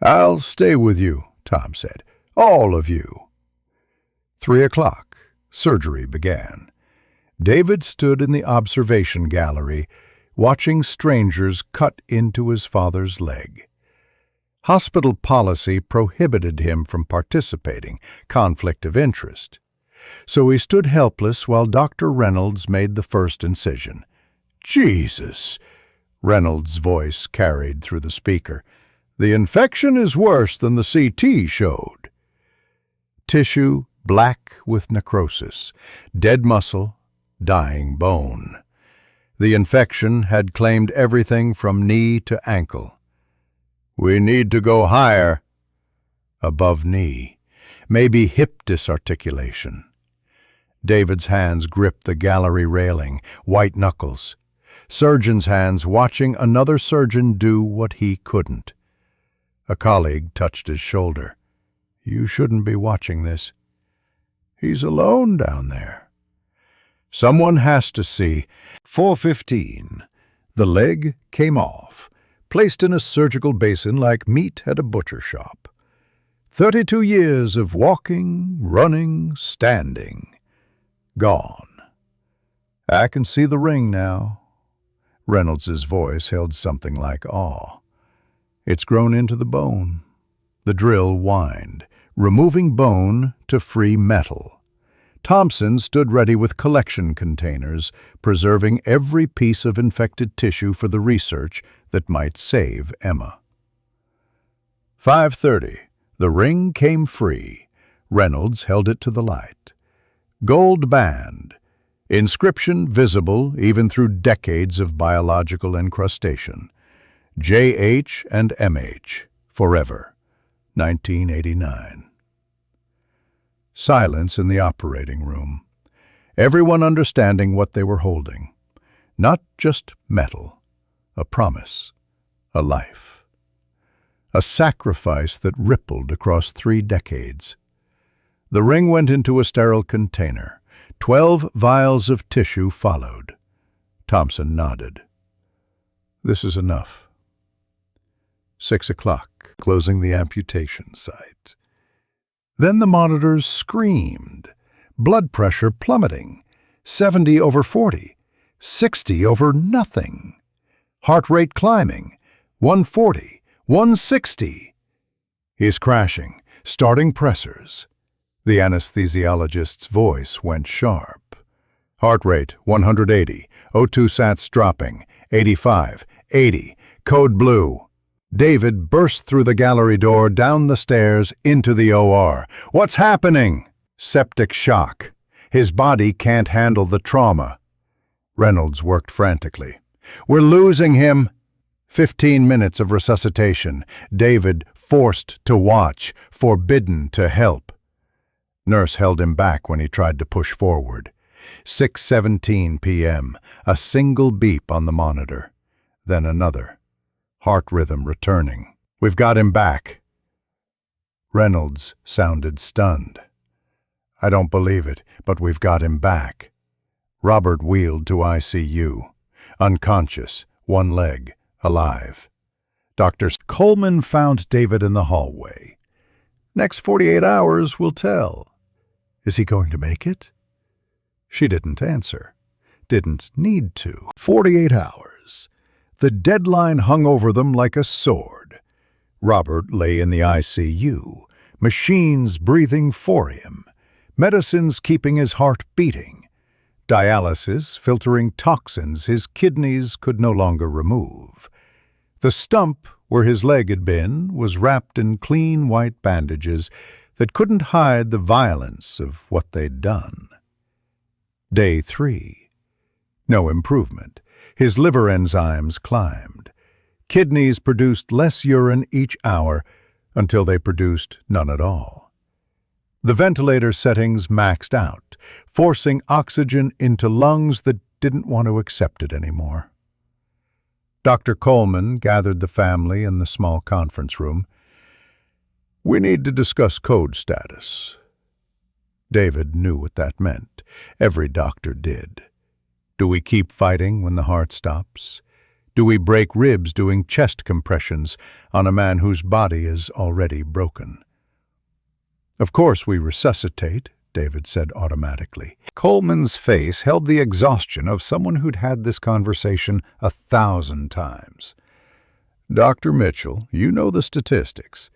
[SPEAKER 2] "I'll stay with you," Tom said. "All of you." 3 o'clock. Surgery began. David stood in the observation gallery, watching strangers cut into his father's leg. Hospital policy prohibited him from participating, conflict of interest. So he stood helpless while Dr. Reynolds made the first incision. "Jesus!" Reynolds' voice carried through the speaker. "The infection is worse than the CT showed." Tissue black with necrosis, dead muscle, dying bone. The infection had claimed everything from knee to ankle. "We need to go higher." Above knee. Maybe hip disarticulation. David's hands gripped the gallery railing, white knuckles. Surgeon's hands watching another surgeon do what he couldn't. A colleague touched his shoulder.
[SPEAKER 1] You shouldn't be watching this. He's alone down there. Someone has to see. 4:15. The leg came off, placed in a surgical basin like meat at a butcher shop. 32 years of walking, running, standing. Gone. I can see the ring now. Reynolds's voice held something like awe. It's grown into the bone. The drill whined, removing bone to free metal. Thompson stood ready with collection containers, preserving every piece of infected tissue for the research that might save Emma. 5:30. The ring came free. Reynolds held it to the light. Gold band. Inscription visible even through decades of biological encrustation. J.H. and M.H. Forever. 1989. Silence in the operating room. Everyone understanding what they were holding. Not just metal. A promise. A life. A sacrifice that rippled across 3 decades. The ring went into a sterile container. 12 vials of tissue followed. Thompson nodded. This is enough. 6 o'clock, closing the amputation site. Then the monitors screamed. Blood pressure plummeting. 70/40. 60/nothing. Heart rate climbing. 140. 160. He's crashing, starting pressors. The anesthesiologist's voice went sharp. Heart rate 180, O2 sats dropping, 85, 80, code blue. David burst through the gallery door, down the stairs, into the OR. What's happening? Septic shock. His body can't handle the trauma. Reynolds worked frantically. We're losing him. 15 minutes of resuscitation. David forced to watch, forbidden to help. Nurse held him back when he tried to push forward. 6:17 p.m. A single beep on the monitor. Then another. Heart rhythm returning. We've got him back. Reynolds sounded stunned. I don't believe it, but we've got him back. Robert wheeled to ICU. Unconscious, one leg, alive. Dr. Coleman found David in the hallway. Next 48 hours will tell. Is he going to make it? She didn't answer. Didn't need to. 48 hours. The deadline hung over them like a sword. Robert lay in the ICU, machines breathing for him, medicines keeping his heart beating, dialysis filtering toxins his kidneys could no longer remove. The stump where his leg had been was wrapped in clean white bandages that couldn't hide the violence of what they'd done. Day 3. No improvement. His liver enzymes climbed. Kidneys produced less urine each hour until they produced none at all. The ventilator settings maxed out, forcing oxygen into lungs that didn't want to accept it anymore. Dr. Coleman gathered the family in the small conference room. We need to discuss code status. David knew what that meant. Every doctor did. Do we keep fighting when the heart stops? Do we break ribs doing chest compressions on a man whose body is already broken? Of course we resuscitate, David said automatically. Coleman's face held the exhaustion of someone who'd had this conversation 1,000 times. Dr. Mitchell, you know the statistics.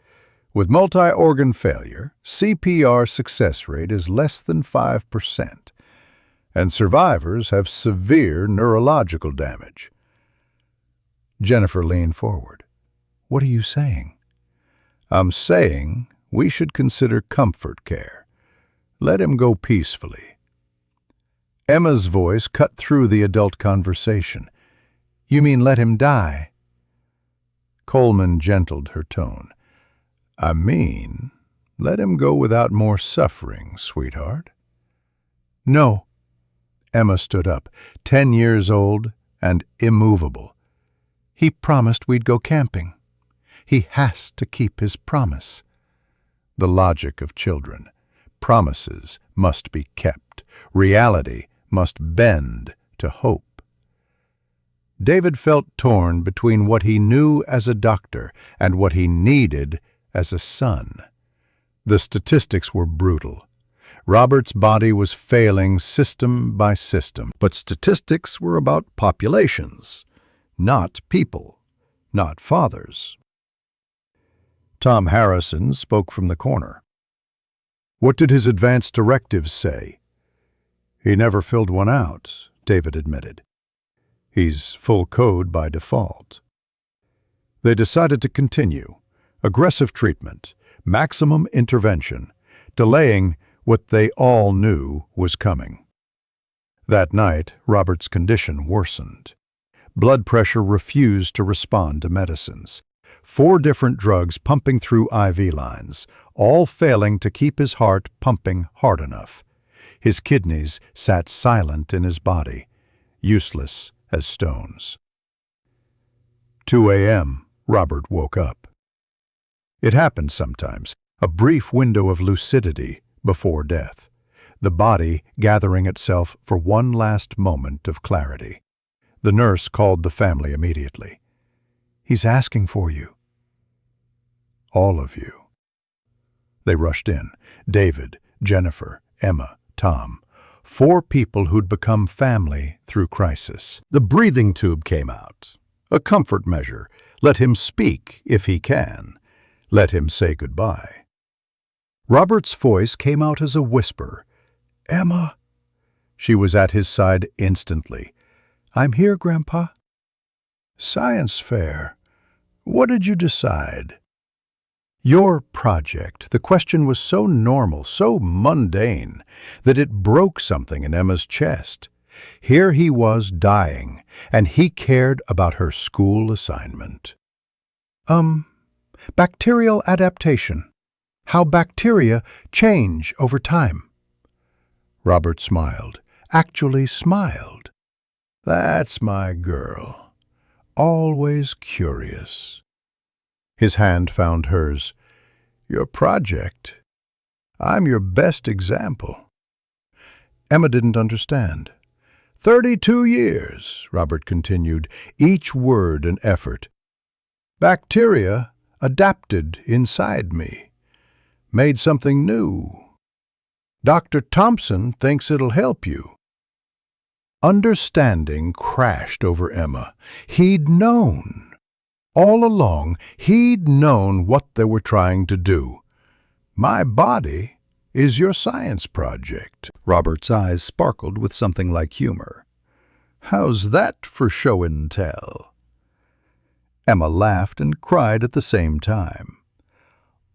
[SPEAKER 1] With multi-organ failure, CPR success rate is less than 5%, and survivors have severe neurological damage. Jennifer leaned forward. What are you saying? I'm saying we should consider comfort care. Let him go peacefully. Emma's voice cut through the adult conversation. You mean let him die? Coleman gentled her tone. I mean, let him go without more suffering, sweetheart. No. Emma stood up, 10 years old and immovable. He promised we'd go camping. He has to keep his promise.
[SPEAKER 2] The logic of children. Promises must be kept. Reality must bend to hope. David felt torn between what he knew as a doctor and what he needed as a son. The statistics were brutal. Robert's body was failing system by system. But statistics were about populations, not people, not fathers. Tom Harrison spoke from the corner. What did his advance directives say? He never filled one out, David admitted. He's full code by default. They decided to continue. Aggressive treatment, maximum intervention, delaying what they all knew was coming. That night, Robert's condition worsened. Blood pressure refused to respond to medicines. 4 different drugs pumping through IV lines, all failing to keep his heart pumping hard enough. His kidneys sat silent in his body, useless as stones. 2 a.m., Robert woke up. It happened sometimes, a brief window of lucidity before death, the body gathering itself for one last moment of clarity. The nurse called the family immediately. "He's asking for you." "All of you." They rushed in. David, Jennifer, Emma, Tom. 4 people who'd become family through crisis. The breathing tube came out. A comfort measure. Let him speak if he can. Let him say goodbye. Robert's voice came out as a whisper. "Emma." She was at his side instantly. "I'm here, Grandpa." "Science fair. What did you decide?" "Your project." The question was so normal, so mundane, that it broke something in Emma's chest. Here he was dying, and he cared about her school assignment. Bacterial adaptation. How bacteria change over time." Robert smiled, actually smiled. "That's my girl. Always curious." His hand found hers. "Your project. I'm your best example." Emma didn't understand. 32 years, Robert continued, each word an effort. Bacteria adapted inside me, made something new. Dr. Thompson thinks it'll help you. Understanding crashed over Emma. He'd known. All along, he'd known what they were trying to do. My body is your science project. Robert's eyes sparkled with something like humor. How's that for show and tell? Emma laughed and cried at the same time.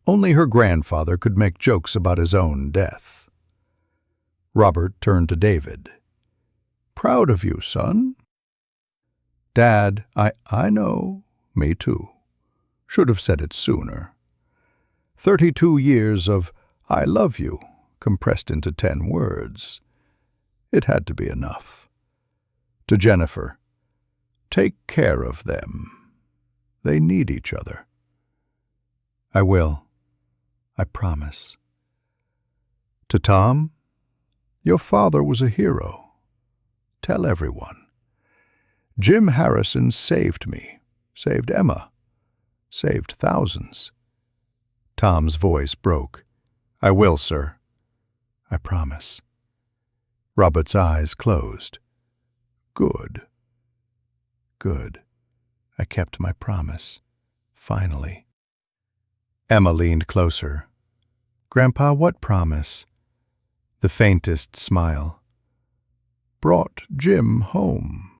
[SPEAKER 2] Only her grandfather could make jokes about his own death. Robert turned to David. Proud of you, son. Dad, I know. Me too. Should have said it sooner. 32 years of I love you compressed into 10 words. It had to be enough. To Jennifer, take care of them. They need each other. I will. I promise. To Tom, your father was a hero. Tell everyone. Jim Harrison saved me, saved Emma, saved thousands. Tom's voice broke. I will, sir. I promise. Robert's eyes closed. Good. Good. I kept my promise. Finally. Emma leaned closer. Grandpa, what promise? The faintest smile. Brought Jim home.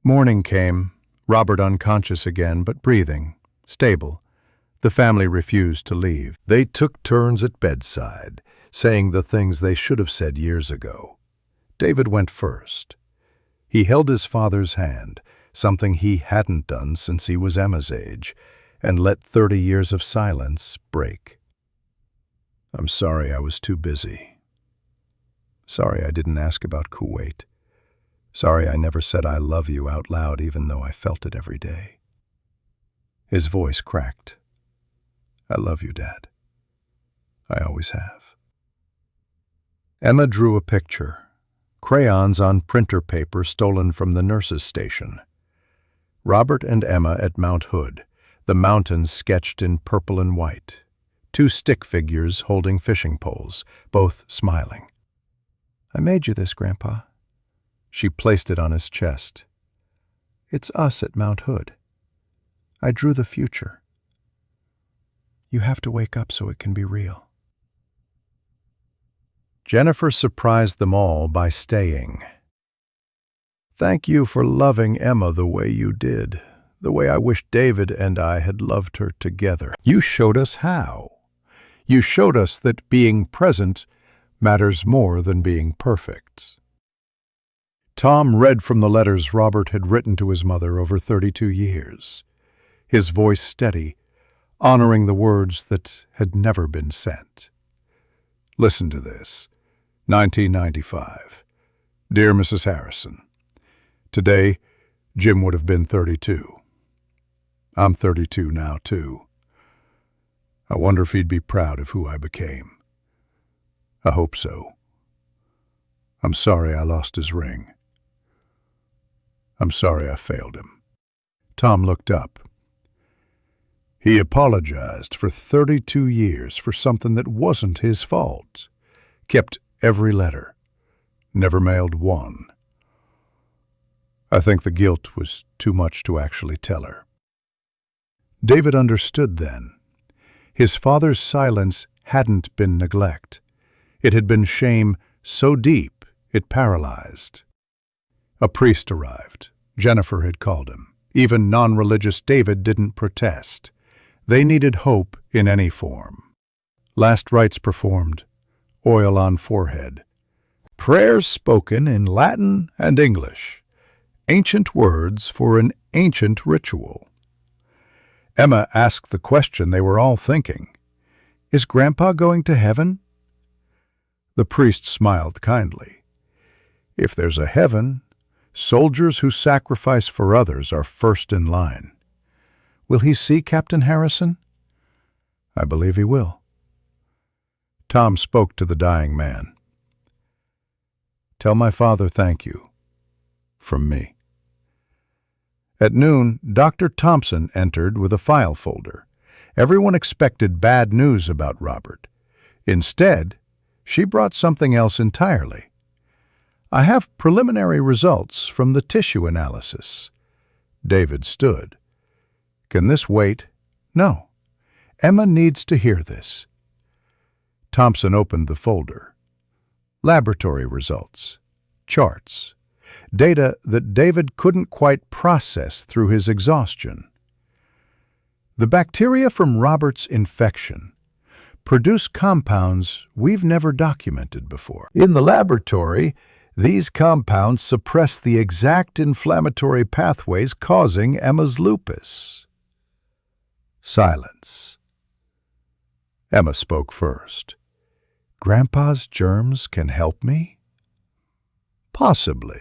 [SPEAKER 2] Morning came, Robert unconscious again, but breathing, stable. The family refused to leave. They took turns at bedside, saying the things they should have said years ago. David went first. He held his father's hand, something he hadn't done since he was Emma's age, and let 30 years of silence break. I'm sorry I was too busy. Sorry I didn't ask about Kuwait. Sorry I never said I love you out loud even though I felt it every day. His voice cracked.
[SPEAKER 1] I love you, Dad. I always have. Emma drew a picture, crayons on printer paper stolen from the nurse's station. Robert and Emma at Mount Hood, the mountains sketched in purple and white. 2 stick figures holding fishing poles, both smiling. I made you this, Grandpa. She placed it on his chest. It's us at Mount Hood. I drew the future. You have to wake up so it can be real. Jennifer surprised them all by staying. Thank you for loving Emma the way you did, the way I wish David and I had loved her together. You showed us how. You showed us that being present matters more than being perfect. Tom read from the letters Robert had written to his mother over 32 years, his voice steady, honoring the words that had never been sent. Listen to this. 1995. Dear Mrs. Harrison, today, Jim would have been 32. I'm 32 now, too. I wonder if he'd be proud of who I became. I hope so. I'm sorry I lost his ring. I'm sorry I failed him. Tom looked up. He apologized for 32 years for something that wasn't his fault. Kept every letter. Never mailed one. I think the guilt was too much to actually tell her. David understood then. His father's silence hadn't been neglect. It had been shame so deep it paralyzed. A priest arrived. Jennifer had called him. Even non-religious David didn't protest. They needed hope in any form. Last rites performed. Oil on forehead. Prayers spoken in Latin and English. Ancient words for an ancient ritual. Emma asked the question they were all thinking. Is Grandpa going to heaven? The priest smiled kindly. If there's a heaven, soldiers who sacrifice for others are first in line. Will he see Captain Harrison? I believe he will. Tom spoke to the dying man. Tell my father thank you. From me. At noon, Dr. Thompson entered with a file folder. Everyone expected bad news about Robert. Instead, she brought something else entirely. I have preliminary results from the tissue analysis. David stood. Can this wait? No. Emma needs to hear this. Thompson opened the folder. Laboratory results. Charts. Data that David couldn't quite process through his exhaustion. The bacteria from Robert's infection produce compounds we've never documented before. In the laboratory, these compounds suppress the exact inflammatory pathways causing Emma's lupus. Silence. Emma spoke first. Grandpa's germs can help me? Possibly.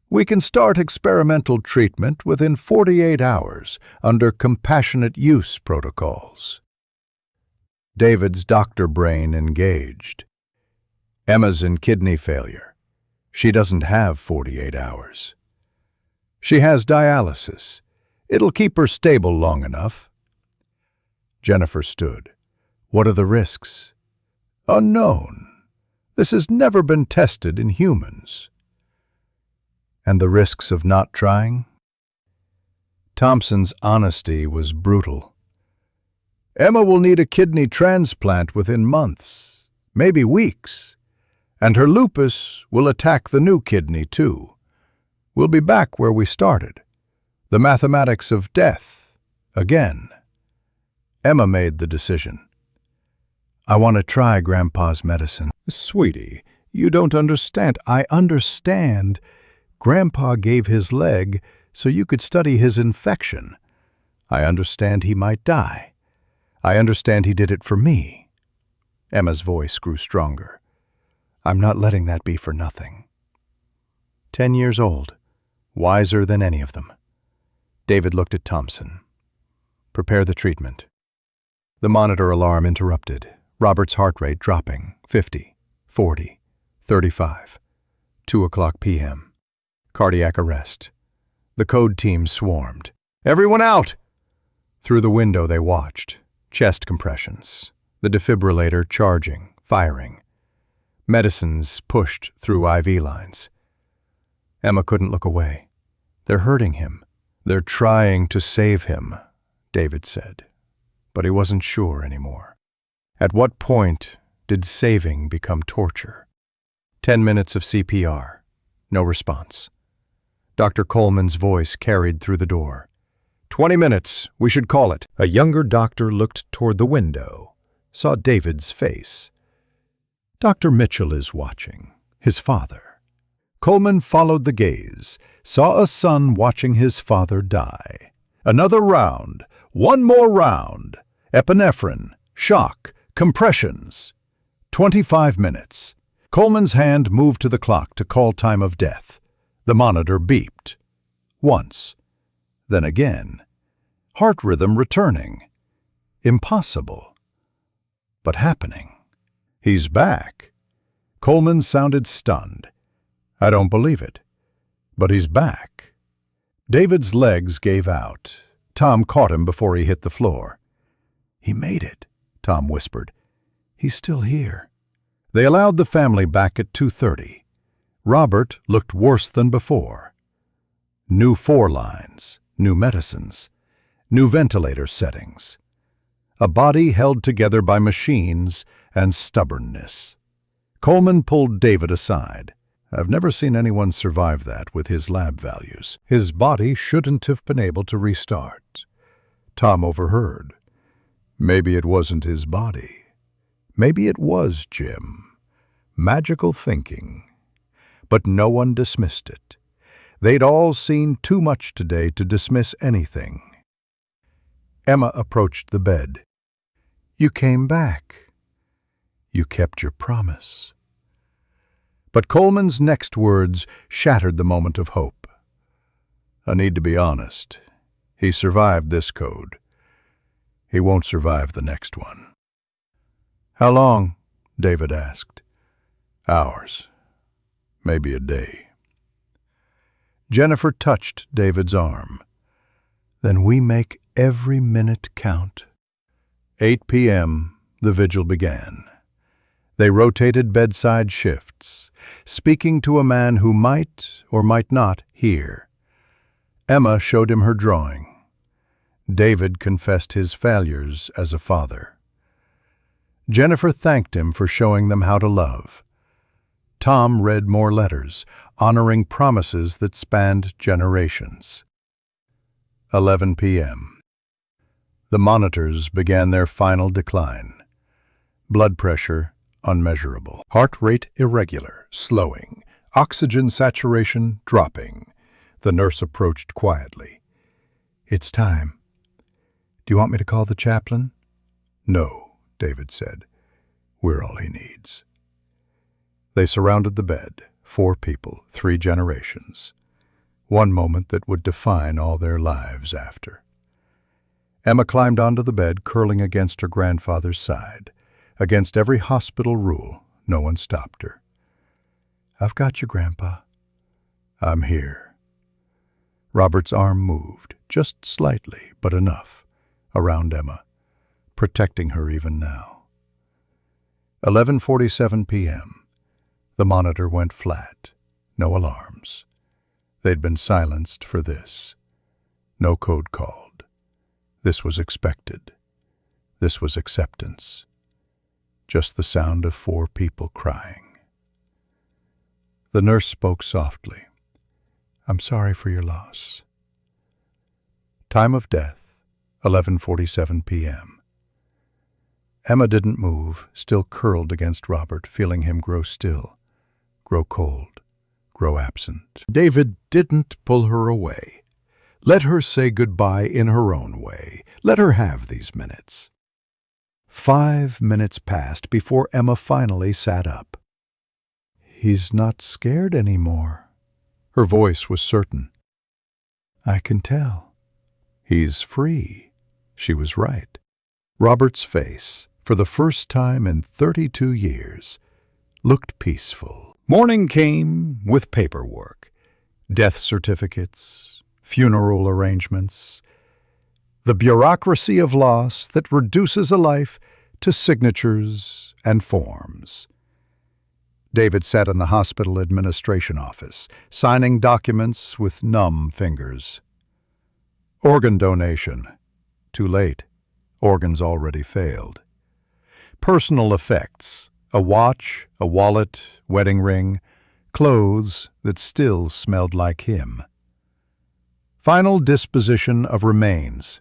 [SPEAKER 1] We can start experimental treatment within 48 hours under compassionate use protocols. David's doctor brain engaged. Emma's in kidney failure. She doesn't have 48 hours. She has dialysis. It'll keep her stable long enough. Jennifer stood. What are the risks? Unknown. This has never been tested in humans. And the risks of not trying? Thompson's honesty was brutal. Emma will need a kidney transplant within months, maybe weeks, and her lupus will attack the new kidney too. We'll be back where we started. The mathematics of death, again. Emma made the decision. I want to try Grandpa's medicine. Sweetie, you don't understand. I understand. Grandpa gave his leg so you could study his infection. I understand he might die. I understand he did it for me. Emma's voice grew stronger. I'm not letting that be for nothing. 10 years old, wiser than any of them. David looked at Thompson. Prepare the treatment.
[SPEAKER 2] The monitor alarm interrupted, Robert's heart rate dropping, 50, 40, 35. 2:00 p.m. Cardiac arrest. The code team swarmed. "Everyone out!" Through the window they watched. Chest compressions. The defibrillator charging, firing. Medicines pushed through IV lines. Emma couldn't look away. "They're hurting him. They're trying to save him," David said. But he wasn't sure anymore. At what point did saving become torture? 10 minutes of CPR. No response. Dr. Coleman's voice carried through the door. 20 minutes, we should call it. A younger doctor looked toward the window, saw David's face. Dr. Mitchell is watching, his father. Coleman followed the gaze, saw a son watching his father die. Another round, one more round. Epinephrine, shock, compressions. 25 minutes. Coleman's hand moved to the clock to call time of death. The monitor beeped. Once. Then again. Heart rhythm returning. Impossible. But happening. "He's back." Coleman sounded stunned. "I don't believe it. But he's back." David's legs gave out. Tom caught him before he hit the floor. "He made it," Tom whispered. "He's still here." They allowed the family back at 2:30. Robert looked worse than before. New 4 lines, new medicines, new ventilator settings. A body held together by machines and stubbornness. Coleman pulled David aside. "I've never seen anyone survive that with his lab values. His body shouldn't have been able to restart." Tom overheard. Maybe it wasn't his body. Maybe it was Jim. Magical thinking. But no one dismissed it. They'd all seen too much today to dismiss anything. Emma approached the bed. "You came back. You kept your promise." But Coleman's next words shattered the moment of hope. "I need to be honest. He survived this code. He won't survive the next one." "How long?" David asked. "Hours. Maybe a day." Jennifer touched David's arm. "Then we make every minute count." 8 p.m., the vigil began. They rotated bedside shifts, speaking to a man who might or might not hear. Emma showed him her drawing. David confessed his failures as a father. Jennifer thanked him for showing them how to love. Tom read more letters, honoring promises that spanned generations. 11 p.m. The monitors began their final decline. Blood pressure unmeasurable. Heart rate irregular, slowing. Oxygen saturation dropping. The nurse approached quietly. "It's time. Do you want me to call the chaplain?" "No," David said. "We're all he needs." They surrounded the bed, 4 people, 3 generations. One moment that would define all their lives after. Emma climbed onto the bed, curling against her grandfather's side. Against every hospital rule, no one stopped her. "I've got you, Grandpa." "I'm here." Robert's arm moved, just slightly, but enough, around Emma, protecting her even now. 11:47 p.m. The monitor went flat. No alarms. They'd been silenced for this. No code called. This was expected. This was acceptance. Just the sound of 4 people crying. The nurse spoke softly. "I'm sorry for your loss." Time of death, 11:47 p.m. Emma didn't move, still curled against Robert, feeling him grow still, grow cold, grow absent. David didn't pull her away. Let her say goodbye in her own way. Let her have these minutes. 5 minutes passed before Emma finally sat up. "He's not scared anymore." Her voice was certain. "I can tell. He's free." She was right.
[SPEAKER 1] Robert's face, for the first time in 32 years, looked peaceful. Morning came with paperwork, death certificates, funeral arrangements, the bureaucracy of loss that reduces a life to signatures and forms. David sat in the hospital administration office, signing documents with numb fingers. Organ donation. Too late. Organs already failed. Personal effects. A watch, a wallet, wedding ring, clothes that still smelled like him. Final disposition of remains.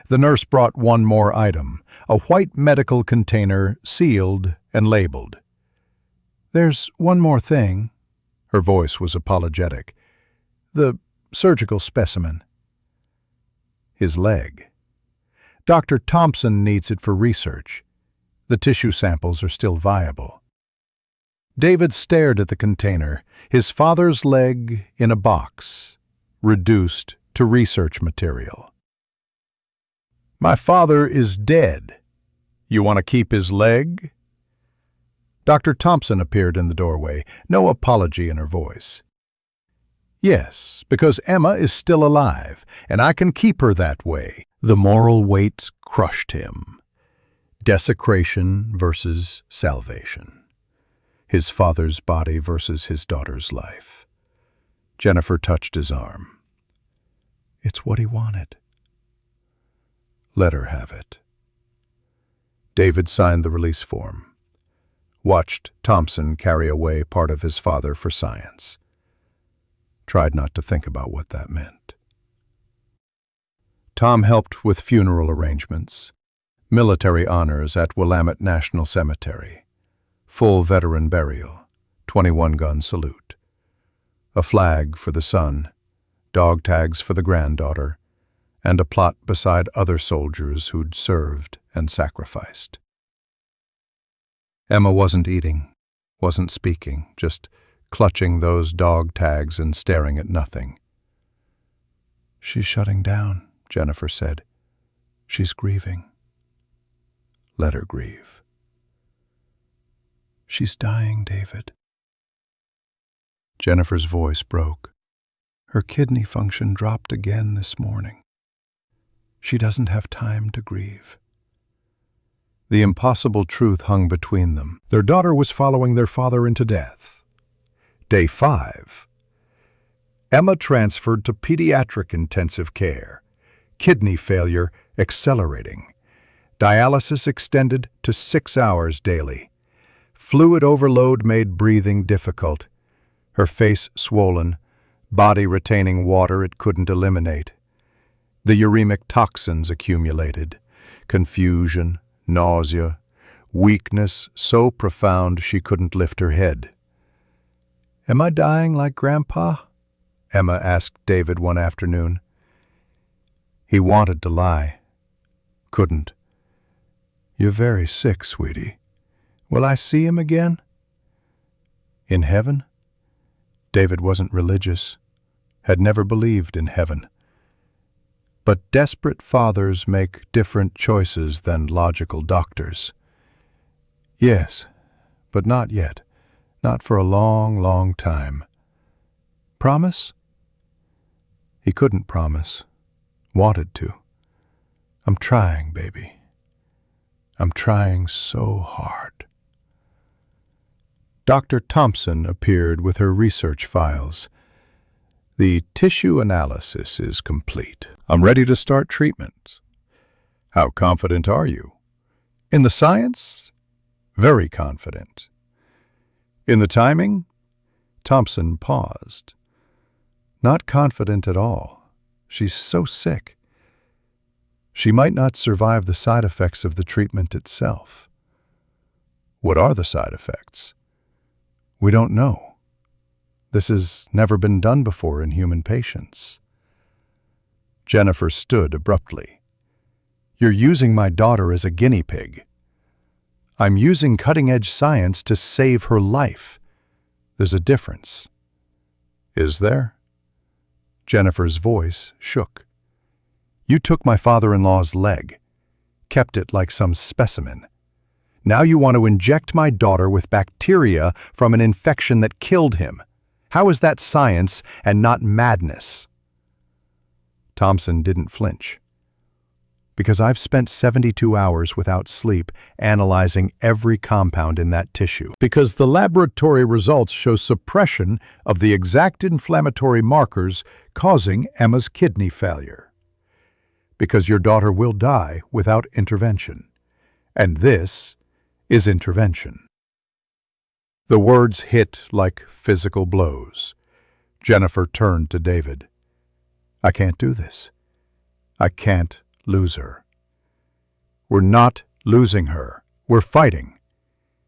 [SPEAKER 1] The nurse brought one more item, a white medical container sealed and labeled. "There's one more thing." Her voice was apologetic. "The surgical specimen." His leg. "Dr. Thompson needs it for research. The tissue samples are still viable." David stared at the container, his father's leg in a box, reduced to research material. "My father is dead. You want to keep his leg?" Dr. Thompson appeared in the doorway, no apology in her voice. "Yes, because Emma is still alive, and I can keep her that way." The moral weight crushed him. Desecration versus salvation. His father's body versus his daughter's life. Jennifer touched his arm. "It's what he wanted." "Let her have it." David signed the release form. Watched Thompson carry away part of his father for science. Tried not to think about what that meant. Tom helped with funeral arrangements. Military honors at Willamette National Cemetery. Full veteran burial. 21-gun salute. A flag for the son. Dog tags for the granddaughter. And a plot beside other soldiers who'd served and sacrificed. Emma wasn't eating, wasn't speaking, just clutching those dog tags and staring at nothing. "She's shutting down," Jennifer said. "She's grieving." "Let her grieve." "She's dying, David." Jennifer's voice broke. "Her kidney function dropped again this morning. She doesn't have time to grieve." The impossible truth hung between them. Their daughter was following their father into death. Day 5. Emma transferred to pediatric intensive care. Kidney failure accelerating. Dialysis extended to 6 hours daily. Fluid overload made breathing difficult. Her face swollen, body retaining water it couldn't eliminate. The uremic toxins accumulated. Confusion, nausea, weakness so profound she couldn't lift her head. "Am I dying like Grandpa?" Emma asked David one afternoon. He wanted to lie. Couldn't. "You're very sick, sweetie. Will I see him again?" In heaven? David wasn't religious, had never believed in heaven. But desperate fathers make different choices than logical doctors. "Yes, but not yet. Not for a long, long time." "Promise?" He couldn't promise. Wanted to. "I'm trying, baby. I'm trying so hard." Dr. Thompson appeared with her research files. "The tissue analysis is complete. I'm ready to start treatment." "How confident are you?" "In the science? Very confident." "In the timing?" Thompson paused. "Not confident at all. She's so sick. She might not survive the side effects of the treatment itself." "What are the side effects?" "We don't know. This has never been done before in human patients." Jennifer stood abruptly. "You're using my daughter as a guinea pig." "I'm using cutting-edge science to save her life. There's a difference." "Is there?" Jennifer's voice shook. "You took my father-in-law's leg. kept it like some specimen. Now you want to inject my daughter with bacteria from an infection that killed him. How is that science and not madness?" Thompson didn't flinch. "Because I've spent 72 hours without sleep analyzing every compound in that tissue.
[SPEAKER 2] Because the laboratory results show suppression of the exact inflammatory markers causing Emma's kidney failure. Because your daughter will die without intervention. And this is intervention." The words hit like physical blows. Jennifer turned to David. "I can't do this. I can't lose her." "We're not losing her. We're fighting.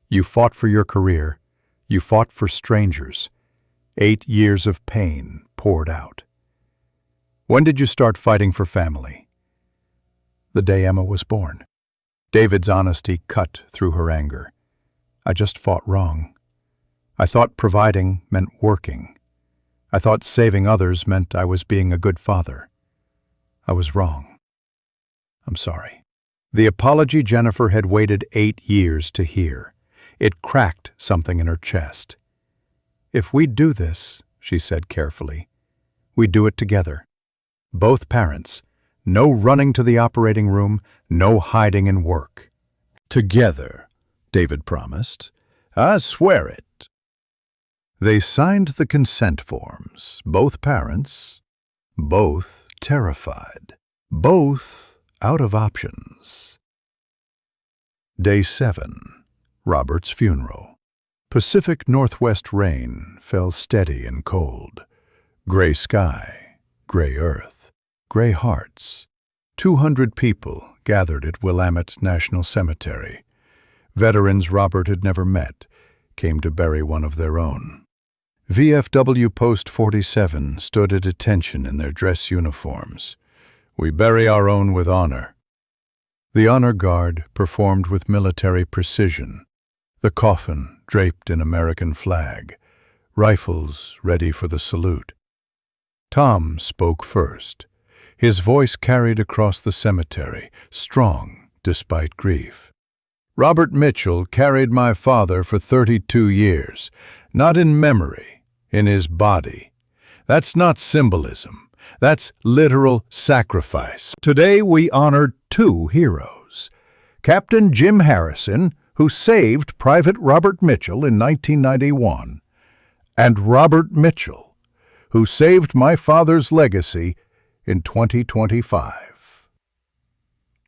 [SPEAKER 2] You fought for your career. You fought for strangers. 8 years of pain poured out. When did you start fighting for family?" "The day Emma was born." David's honesty cut through her anger. "I just fought wrong. I thought providing meant working. I thought saving others meant I was being a good father. I was wrong. I'm sorry." The apology Jennifer had waited 8 years to hear. It cracked something in her chest. "If we do this," she said carefully, "we do it together. Both parents. No running to the operating room, no hiding in work." "Together," David promised. "I swear it." They signed the consent forms, both parents, both terrified, both out of options. Day 7. Robert's funeral. Pacific Northwest rain fell steady and cold. Gray sky, gray earth, gray hearts. 200 people gathered at Willamette National Cemetery. Veterans Robert had never met came to bury one of their own. VFW Post 47 stood at attention in their dress uniforms. "We bury our own with honor." The honor guard performed with military precision, the coffin draped in American flag, rifles ready for the salute. Tom spoke first. His voice carried across the cemetery, strong despite grief. "Robert Mitchell carried my father for 32 years, not in memory, in his body. That's not symbolism. That's literal sacrifice." Today we honor 2 heroes. Captain Jim Harrison, who saved Private Robert Mitchell in 1991, and Robert Mitchell, who saved my father's legacy in 2025.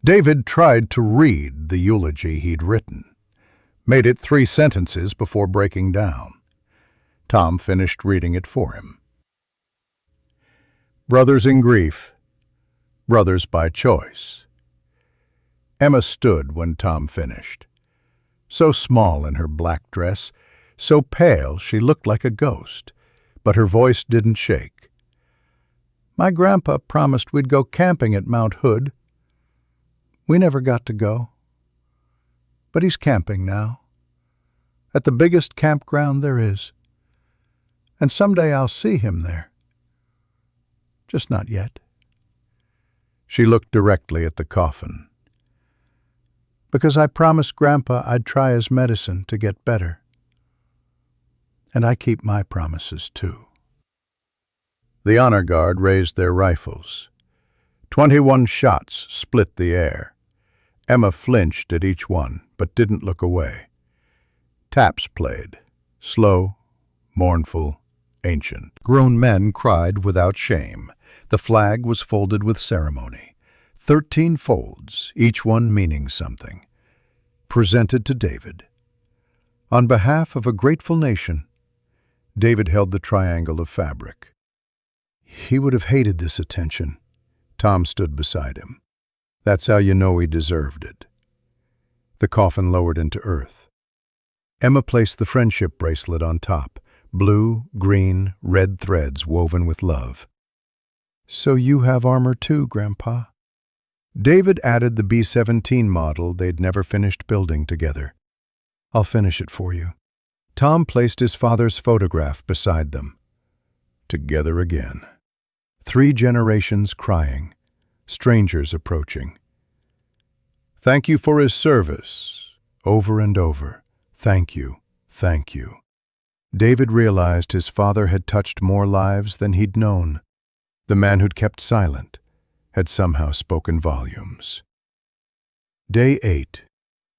[SPEAKER 2] David tried to read the eulogy he'd written, made it 3 sentences before breaking down. Tom finished reading it for him. "Brothers in grief, brothers by choice." Emma stood when Tom finished. So small in her black dress, so pale she looked like a ghost, but her voice didn't shake. "My grandpa promised we'd go camping at Mount Hood. We never got to go. But he's camping now, at the biggest campground there is. And someday I'll see him there. Just not yet." She looked directly at the coffin. "Because I promised Grandpa I'd try his medicine to get better. And I keep my promises too." The honor guard raised their rifles. 21 shots split the air. Emma flinched at each one, but didn't look away. Taps played, slow, mournful, ancient. Grown men cried without shame. The flag was folded with ceremony. 13 folds, each one meaning something. Presented to David. On behalf of a grateful nation, David held the triangle of fabric. He would have hated this attention. Tom stood beside him. That's how you know he deserved it. The coffin lowered into earth. Emma placed the friendship bracelet on top, blue, green, red threads woven with love. "So you have armor too, Grandpa." David added the B-17 model they'd never finished building together. "I'll finish it for you." Tom placed his father's photograph beside them. Together again. 3 generations crying, strangers approaching.
[SPEAKER 1] Thank you for his service. Over and over. Thank you. Thank you. David realized his father had touched more lives than he'd known. The man who'd kept silent had somehow spoken volumes. Day 8.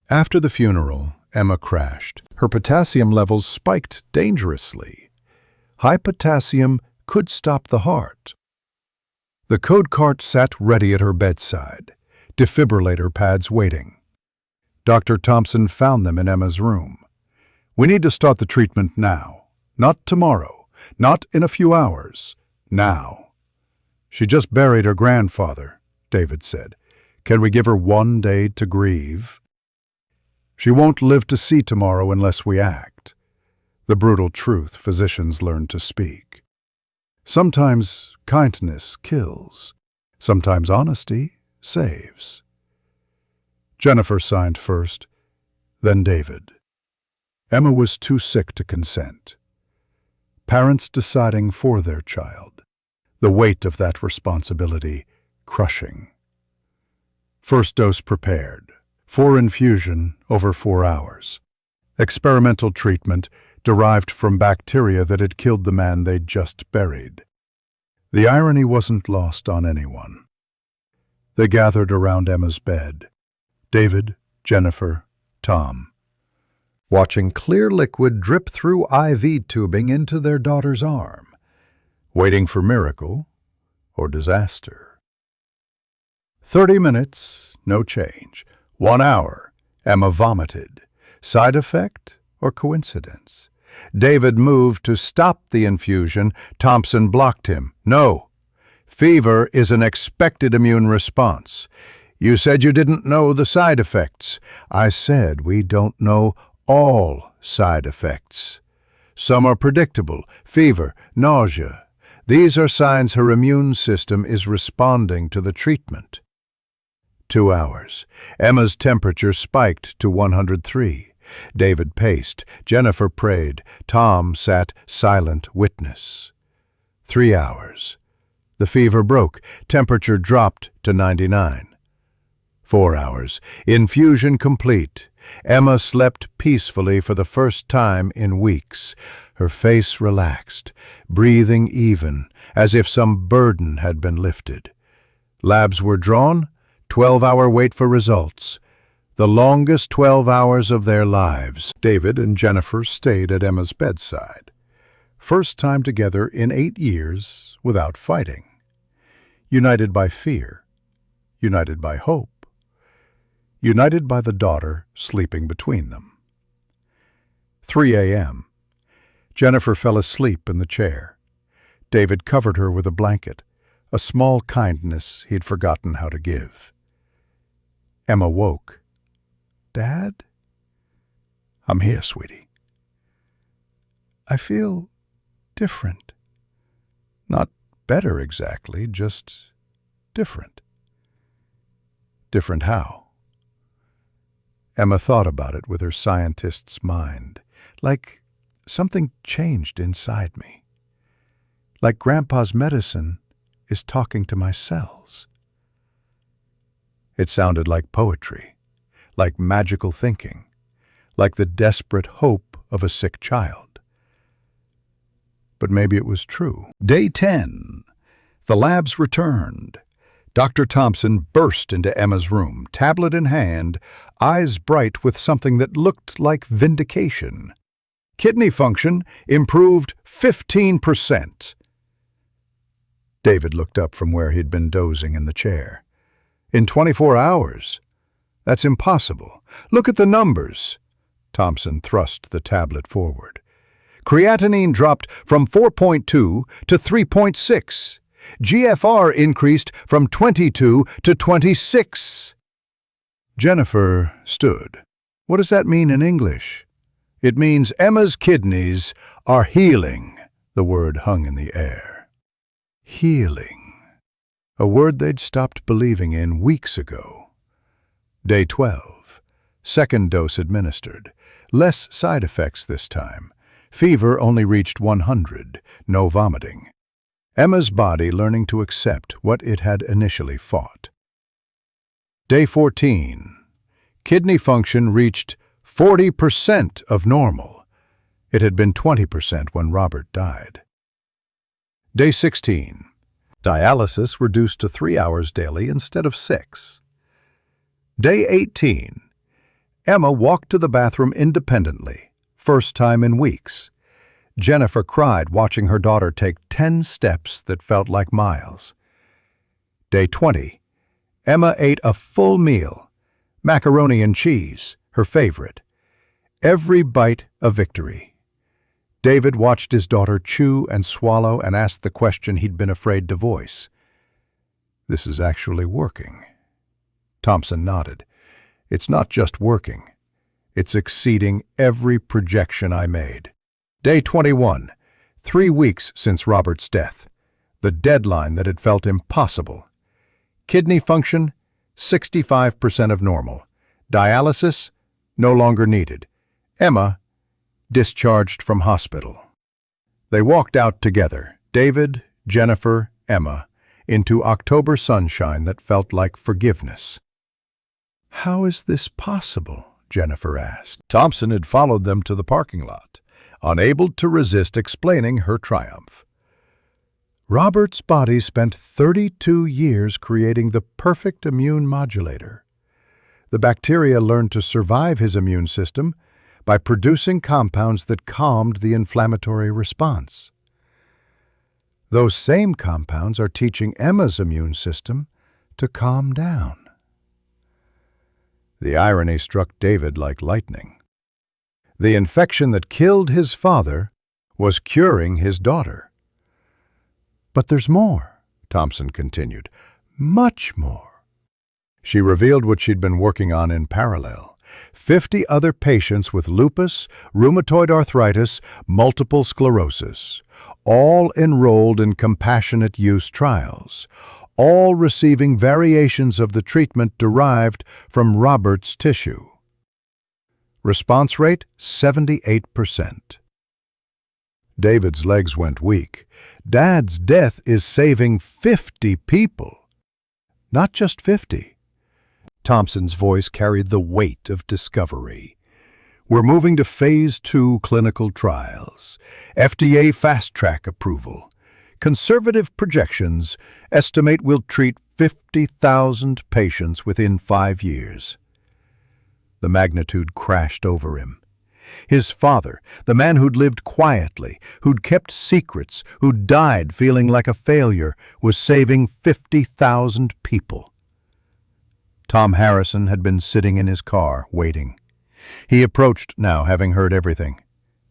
[SPEAKER 1] After the funeral, Emma crashed. Her potassium levels spiked dangerously. High potassium could stop the heart. The code cart sat ready at her bedside, defibrillator pads waiting. Dr. Thompson found them in Emma's room. We need to start the treatment now. Not tomorrow. Not in a few hours. Now. She just buried her grandfather, David said. Can we give her 1 day to grieve? She won't live to see tomorrow unless we act. The brutal truth physicians learn to speak. Sometimes kindness kills. Sometimes honesty saves. Jennifer signed first, then David. Emma was too sick to consent. Parents deciding for their child. The weight of that responsibility crushing. First dose prepared. 4 infusion over 4 hours. Experimental treatment derived from bacteria that had killed the man they'd just buried. The irony wasn't lost on anyone. They gathered around Emma's bed. David, Jennifer, Tom. Watching clear liquid drip through IV tubing into their daughter's arm. Waiting for miracle or disaster. 30 minutes, no change. 1 hour, Emma vomited. Side effect or coincidence? David moved to stop the infusion. Thompson blocked him. No. Fever is an expected immune response. You said you didn't know the side effects. I said we don't know all side effects. Some are predictable. Fever, nausea. These are signs her immune system is responding to the treatment. 2 hours. Emma's temperature spiked to 103. David paced. Jennifer prayed. Tom sat silent witness. 3 hours. The fever broke. Temperature dropped to 99. 4 hours. Infusion complete. Emma slept peacefully for the first time in weeks. Her face relaxed, breathing even, as if some burden had been lifted. Labs were drawn. 12-hour wait for results. The longest 12 hours of their lives. David and Jennifer stayed at Emma's bedside. First time together in 8 years without fighting. United by fear. United by hope. United by the daughter sleeping between them. 3 a.m. Jennifer fell asleep in the chair. David covered her with a blanket, a small kindness he'd forgotten how to give. Emma woke. Dad? I'm here, sweetie. I feel different. Not better exactly, just different. Different how? Emma thought about it with her scientist's mind, like something changed inside me. Like Grandpa's medicine is talking to my cells. It sounded like poetry, like magical thinking, like the desperate hope of a sick child. But maybe it was true. Day 10. The labs returned. Dr. Thompson burst into Emma's room, tablet in hand, eyes bright with something that looked like vindication. Kidney function improved 15%. David looked up from where he'd been dozing in the chair. In 24 hours? That's impossible. Look at the numbers. Thompson thrust the tablet forward. Creatinine dropped from 4.2 to 3.6. GFR increased from 22 to 26. Jennifer stood. What does that mean in English? It means Emma's kidneys are healing. The word hung in the air. Healing. A word they'd stopped believing in weeks ago. Day 12. Second dose administered. Less side effects this time. Fever only reached 100. No vomiting. Emma's body learning to accept what it had initially fought. Day 14. Kidney function reached 40% of normal. It had been 20% when Robert died. Day 16. Dialysis reduced to 3 hours daily instead of 6. Day 18. Emma walked to the bathroom independently, first time in weeks. Jennifer cried watching her daughter take 10 steps that felt like miles. Day 20. Emma ate a full meal, macaroni and cheese, her favorite. Every bite a victory. David watched his daughter chew and swallow and asked the question he'd been afraid to voice. "This is actually working." Thompson nodded. "It's not just working. It's exceeding every projection I made." Day 21. 3 weeks since Robert's death. The deadline that had felt impossible. Kidney function, 65% of normal. Dialysis, no longer needed. Emma, discharged from hospital. They walked out together, David, Jennifer, Emma, into October sunshine that felt like forgiveness. "How is this possible?" Jennifer asked. Thompson had followed them to the parking lot, unable to resist explaining her triumph. Robert's body spent 32 years creating the perfect immune modulator. The bacteria learned to survive his immune system by producing compounds that calmed the inflammatory response. Those same compounds are teaching Emma's immune system to calm down. The irony struck David like lightning. The infection that killed his father was curing his daughter. "But there's more," Thompson continued. "Much more." She revealed what she'd been working on in parallel. 50 other patients with lupus, rheumatoid arthritis, multiple sclerosis, all enrolled in compassionate use trials, all receiving variations of the treatment derived from Robert's tissue. Response rate, 78%. David's legs went weak. Dad's death is saving 50 people. Not just 50. Thompson's voice carried the weight of discovery. "We're moving to Phase 2 clinical trials. FDA fast-track approval. Conservative projections estimate we'll treat 50,000 patients within 5 years. The magnitude crashed over him. His father, the man who'd lived quietly, who'd kept secrets, who'd died feeling like a failure, was saving 50,000 people. Tom Harrison had been sitting in his car, waiting. He approached now, having heard everything.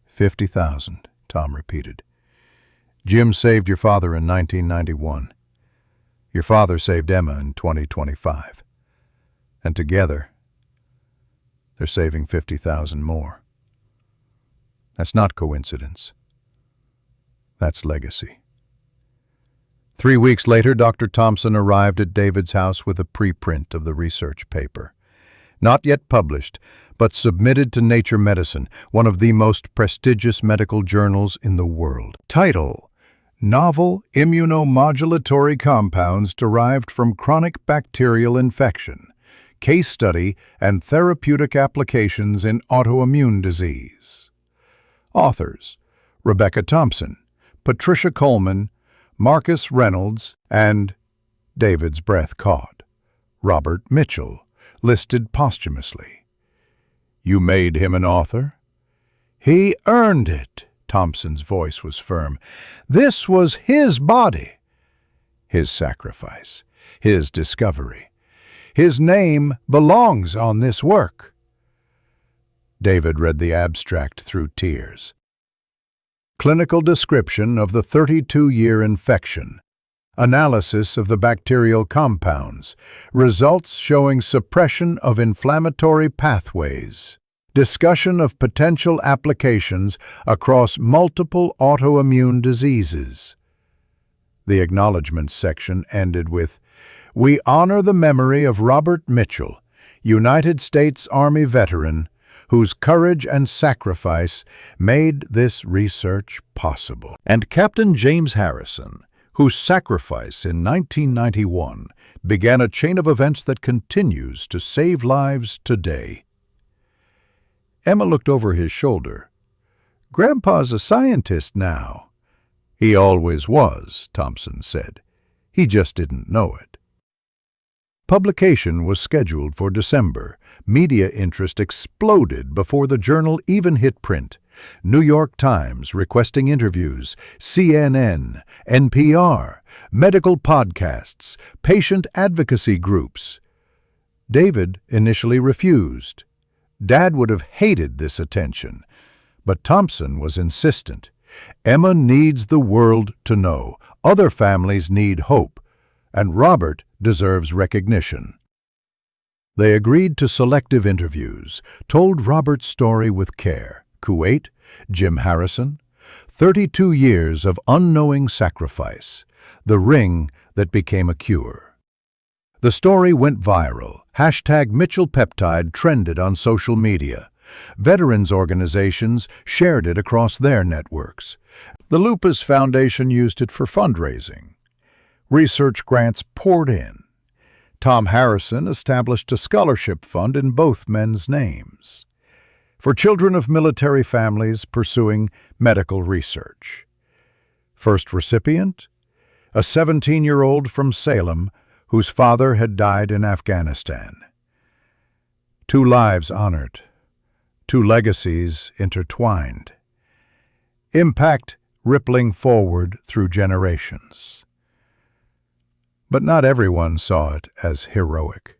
[SPEAKER 1] 50,000, Tom repeated. Jim saved your father in 1991. Your father saved Emma in 2025. And together, they're saving 50,000 more. That's not coincidence. That's legacy. 3 weeks later, Dr. Thompson arrived at David's house with a preprint of the research paper. Not yet published, but submitted to Nature Medicine, one of the most prestigious medical journals in the world. Title: Novel Immunomodulatory Compounds Derived from Chronic Bacterial Infection. Case Study and Therapeutic Applications in Autoimmune Disease. Authors: Rebecca Thompson, Patricia Coleman, Marcus Reynolds, and David's breath caught. Robert Mitchell, listed posthumously. You made him an author? He earned it, Thompson's voice was firm. This was his body, his sacrifice, his discovery. His name belongs on this work. David read the abstract through tears. Clinical description of the 32-year infection. Analysis of the bacterial compounds. Results showing suppression of inflammatory pathways. Discussion of potential applications across multiple autoimmune diseases. The acknowledgments section ended with, We honor the memory of Robert Mitchell, United States Army veteran, whose courage and sacrifice made this research possible. And Captain James Harrison, whose sacrifice in 1991
[SPEAKER 2] began a chain of events that continues to save lives today. Emma looked over his shoulder. "Grandpa's a scientist now." "He always was," Thompson said. "He just didn't know it." Publication was scheduled for December. Media interest exploded before the journal even hit print. New York Times requesting interviews, CNN, NPR, medical podcasts, patient advocacy groups. David initially refused. Dad would have hated this attention, but Thompson was insistent. Emma needs the world to know. Other families need hope, and Robert deserves recognition. They agreed to selective interviews, told Robert's story with care. Kuwait, Jim Harrison, 32 years of unknowing sacrifice, the ring that became a cure. The story went viral. #MitchellPeptide trended on social media. Veterans organizations shared it across their networks. The Lupus Foundation used it for fundraising. Research grants poured in. Tom Harrison established a scholarship fund in both men's names for children of military families pursuing medical research. First recipient, a 17-year-old from Salem whose father had died in Afghanistan. 2 lives honored, 2 legacies intertwined. Impact rippling forward through generations. But not everyone saw it as heroic.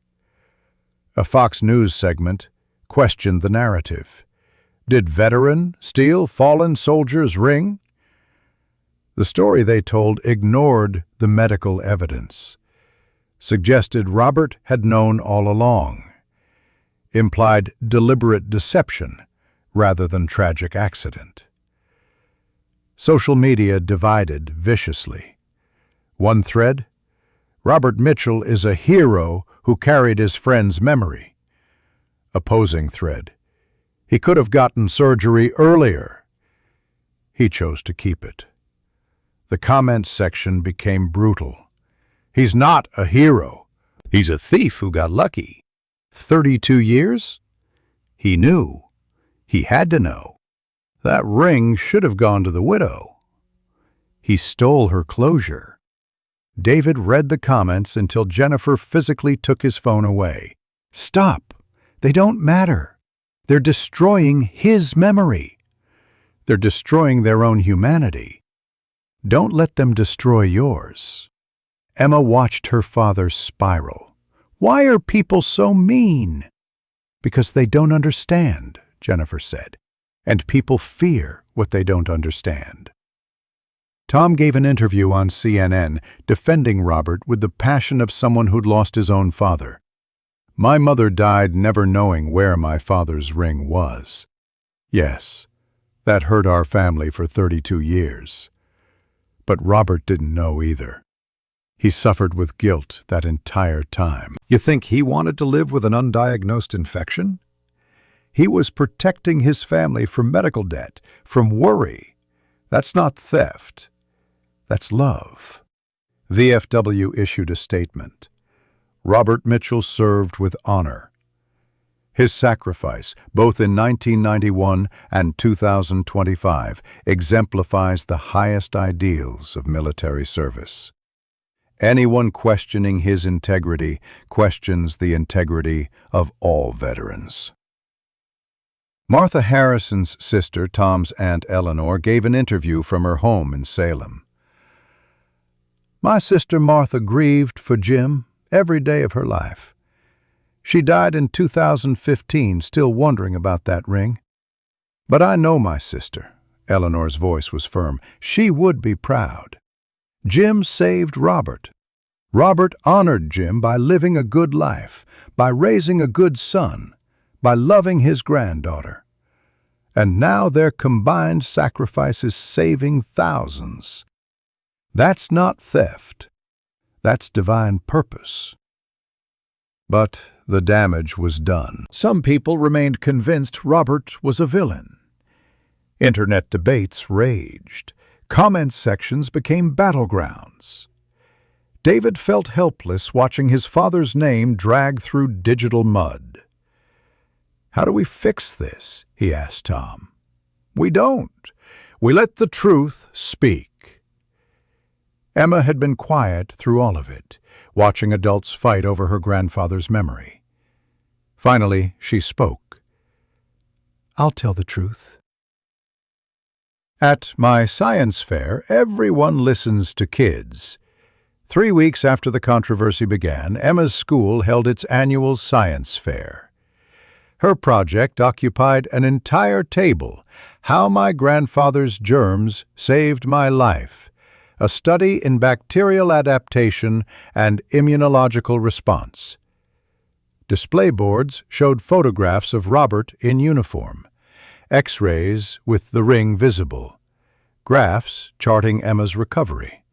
[SPEAKER 2] A Fox News segment questioned the narrative. Did veteran steal fallen soldier's ring? The story they told ignored the medical evidence, suggested Robert had known all along, implied deliberate deception rather than tragic accident. Social media divided viciously. One thread: Robert Mitchell is a hero who carried his friend's memory. Opposing thread: he could have gotten surgery earlier. He chose to keep it. The comments section became brutal. He's not a hero. He's a thief who got lucky. 32 years? He knew. He had to know. That ring should have gone to the widow. He stole her closure. David read the comments until Jennifer physically took his phone away. Stop. They don't matter. They're destroying his memory. They're destroying their own humanity. Don't let them destroy yours. Emma watched her father spiral. Why are people so mean? Because they don't understand, Jennifer said, and people fear what they don't understand. Tom gave an interview on CNN defending Robert with the passion of someone who'd lost his own father. My mother died never knowing where my father's ring was. Yes, that hurt our family for 32 years. But Robert didn't know either. He suffered with guilt that entire time. You think he wanted to live with an undiagnosed infection? He was protecting his family from medical debt, from worry. That's not theft. That's love. VFW issued a statement. Robert Mitchell served with honor. His sacrifice, both in 1991 and 2025, exemplifies the highest ideals of military service. Anyone questioning his integrity questions the integrity of all veterans. Martha Harrison's sister, Tom's Aunt Eleanor, gave an interview from her home in Salem. My sister Martha grieved for Jim every day of her life. She died in 2015, still wondering about that ring. But I know my sister. Eleanor's voice was firm. She would be proud. Jim saved Robert. Robert honored Jim by living a good life, by raising a good son, by loving his granddaughter. And now their combined sacrifice is saving thousands. That's not theft. That's divine purpose. But the damage was done. Some people remained convinced Robert was a villain. Internet debates raged. Comment sections became battlegrounds.
[SPEAKER 1] David felt helpless watching his father's name drag through digital mud. "How do we fix this?" he asked Tom. "We don't. We let the truth speak." Emma had been quiet through all of it, watching adults fight over her grandfather's memory. Finally, she spoke. "I'll tell the truth. At my science fair, everyone listens to kids. 3 weeks after the controversy began, Emma's school held its annual science fair. Her project occupied an entire table, How My Grandfather's Germs Saved My Life, a study in bacterial adaptation and immunological response. Display boards showed photographs of Robert in uniform, X-rays with the ring visible, graphs charting Emma's recovery.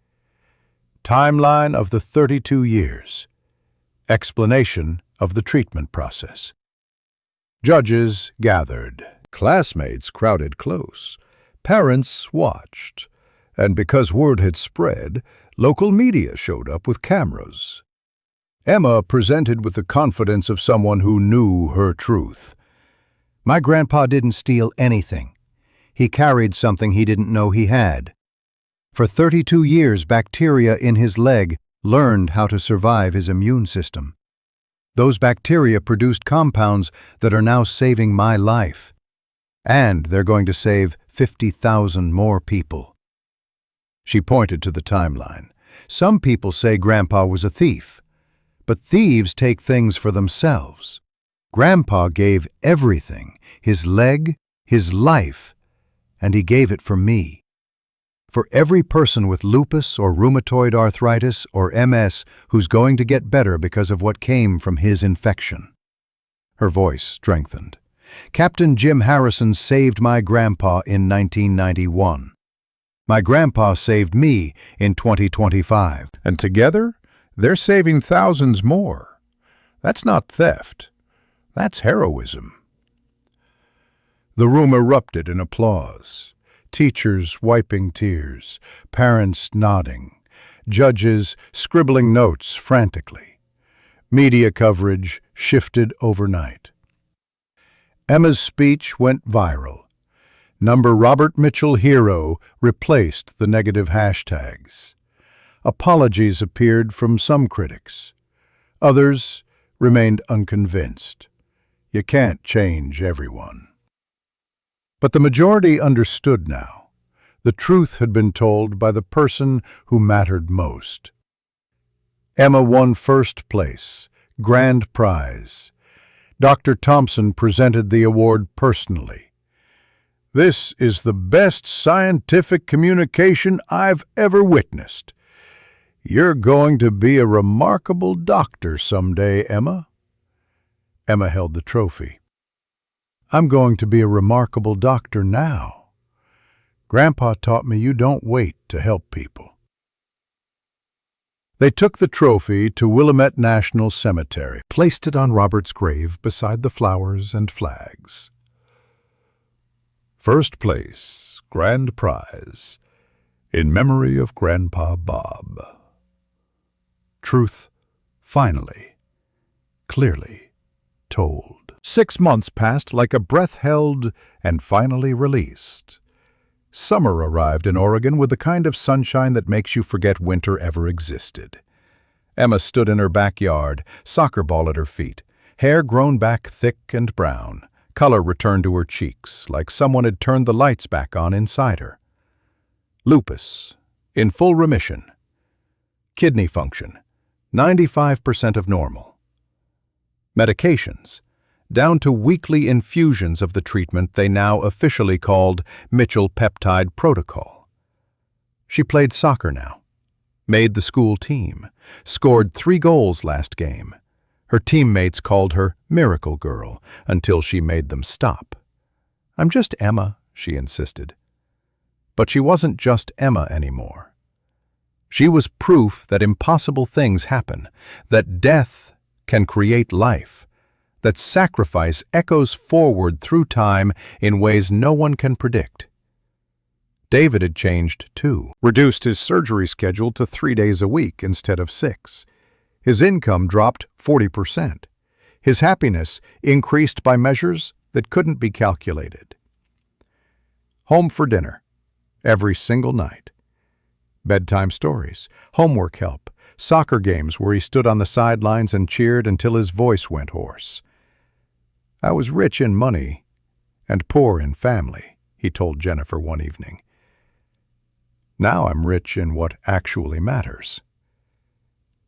[SPEAKER 1] Timeline of the 32 years. Explanation of the treatment process. Judges gathered. Classmates crowded close. Parents watched. And because word had spread, local media showed up with cameras. Emma presented with the confidence of someone who knew her truth. "My grandpa didn't steal anything. He carried something he didn't know he had. For 32 years, bacteria in his leg learned how to survive his immune system. Those bacteria produced compounds that are now saving my life. And they're going to save 50,000 more people." She pointed to the timeline. "Some people say Grandpa was a thief, but thieves take things for themselves. Grandpa gave everything, his leg, his life, and he gave it for me. For every person with lupus or rheumatoid arthritis or MS who's going to get better because of what came from his infection." Her voice strengthened. "Captain Jim Harrison saved my grandpa in 1991. My grandpa saved me in 2025. And together, they're saving thousands more. That's not theft. That's heroism." The room erupted in applause. Teachers wiping tears, parents nodding, judges scribbling notes frantically. Media coverage shifted overnight. Emma's speech went viral. Number Robert Mitchell Hero replaced the negative hashtags. Apologies appeared from some critics. Others remained unconvinced. You can't change everyone. But the majority understood now. The truth had been told by the person who mattered most. Emma won first place, grand prize. Dr. Thompson presented the award personally. "This is the best scientific communication I've ever witnessed. You're going to be a remarkable doctor someday, Emma." Emma held the trophy. "I'm going to be a remarkable doctor now. Grandpa taught me you don't wait to help people." They took the trophy to Willamette National Cemetery, placed it on Robert's grave beside the flowers and flags. First place, grand prize, in memory of Grandpa Bob. Truth, finally, clearly told. 6 months passed like a breath held and finally released. Summer arrived in Oregon with the kind of sunshine that makes you forget winter ever existed. Emma stood in her backyard, soccer ball at her feet, hair grown back thick and brown, color returned to her cheeks, like someone had turned the lights back on inside her. Lupus, in full remission. Kidney function, 95% of normal. Medications, down to weekly infusions of the treatment they now officially called Mitchell Peptide Protocol. She played soccer now, made the school team, scored 3 goals last game. Her teammates called her Miracle Girl until she made them stop. "I'm just Emma," she insisted. But she wasn't just Emma anymore. She was proof that impossible things happen, that death can create life, that sacrifice echoes forward through time in ways no one can predict. David had changed too, reduced his surgery schedule to 3 days a week instead of 6. His income dropped 40%. His happiness increased by measures that couldn't be calculated. Home for dinner, every single night. Bedtime stories, homework help, soccer games where he stood on the sidelines and cheered until his voice went hoarse. "I was rich in money and poor in family," he told Jennifer one evening. "Now I'm rich in what actually matters."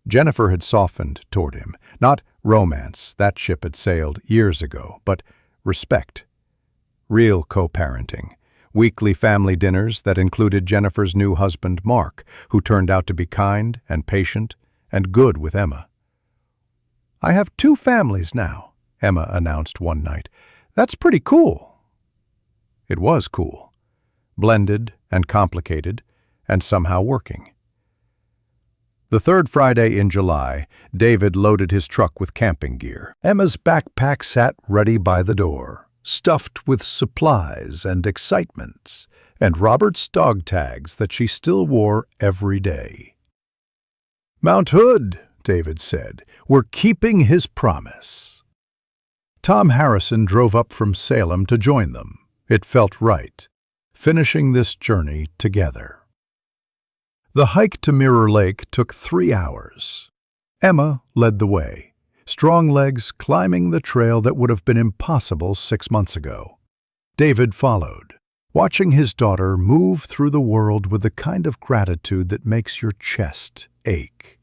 [SPEAKER 1] Jennifer had softened toward him, not romance, that ship had sailed years ago, but respect. Real co-parenting. Weekly family dinners that included Jennifer's new husband, Mark, who turned out to be kind and patient and good with Emma. "I have 2 families now," Emma announced one night. "That's pretty cool." It was cool. Blended and complicated, and somehow working. The 3rd Friday in July, David loaded his truck with camping gear. Emma's backpack sat ready by the door, stuffed with supplies and excitement, and Robert's dog tags that she still wore every day. "Mount Hood," David said. "We're keeping his promise." Tom Harrison drove up from Salem to join them. It felt right, finishing this journey together. The hike to Mirror Lake took 3 hours. Emma led the way, strong legs climbing the trail that would have been impossible 6 months ago. David followed, watching his daughter move through the world with the kind of gratitude that makes your chest ache.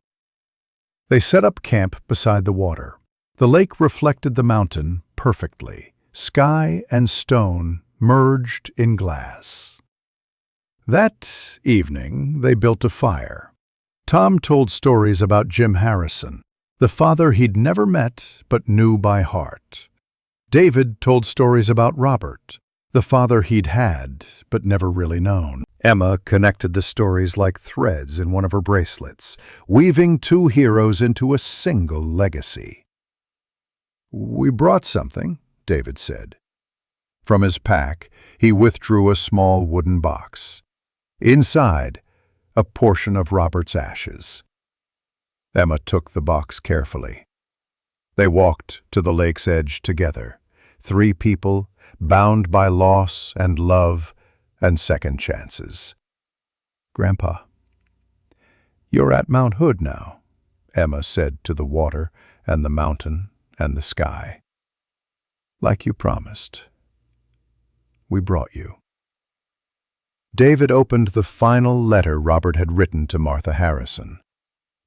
[SPEAKER 1] They set up camp beside the water. The lake reflected the mountain perfectly, sky and stone merged in glass. That evening, they built a fire. Tom told stories about Jim Harrison, the father he'd never met but knew by heart. David told stories about Robert, the father he'd had but never really known. Emma connected the stories like threads in one of her bracelets, weaving 2 heroes into a single legacy. "We brought something," David said. From his pack, he withdrew a small wooden box. Inside, a portion of Robert's ashes. Emma took the box carefully. They walked to the lake's edge together, 3 people bound by loss and love and second chances. "Grandpa, you're at Mount Hood now," Emma said to the water and the mountain and the sky. "Like you promised. We brought you." David opened the final letter Robert had written to Martha Harrison,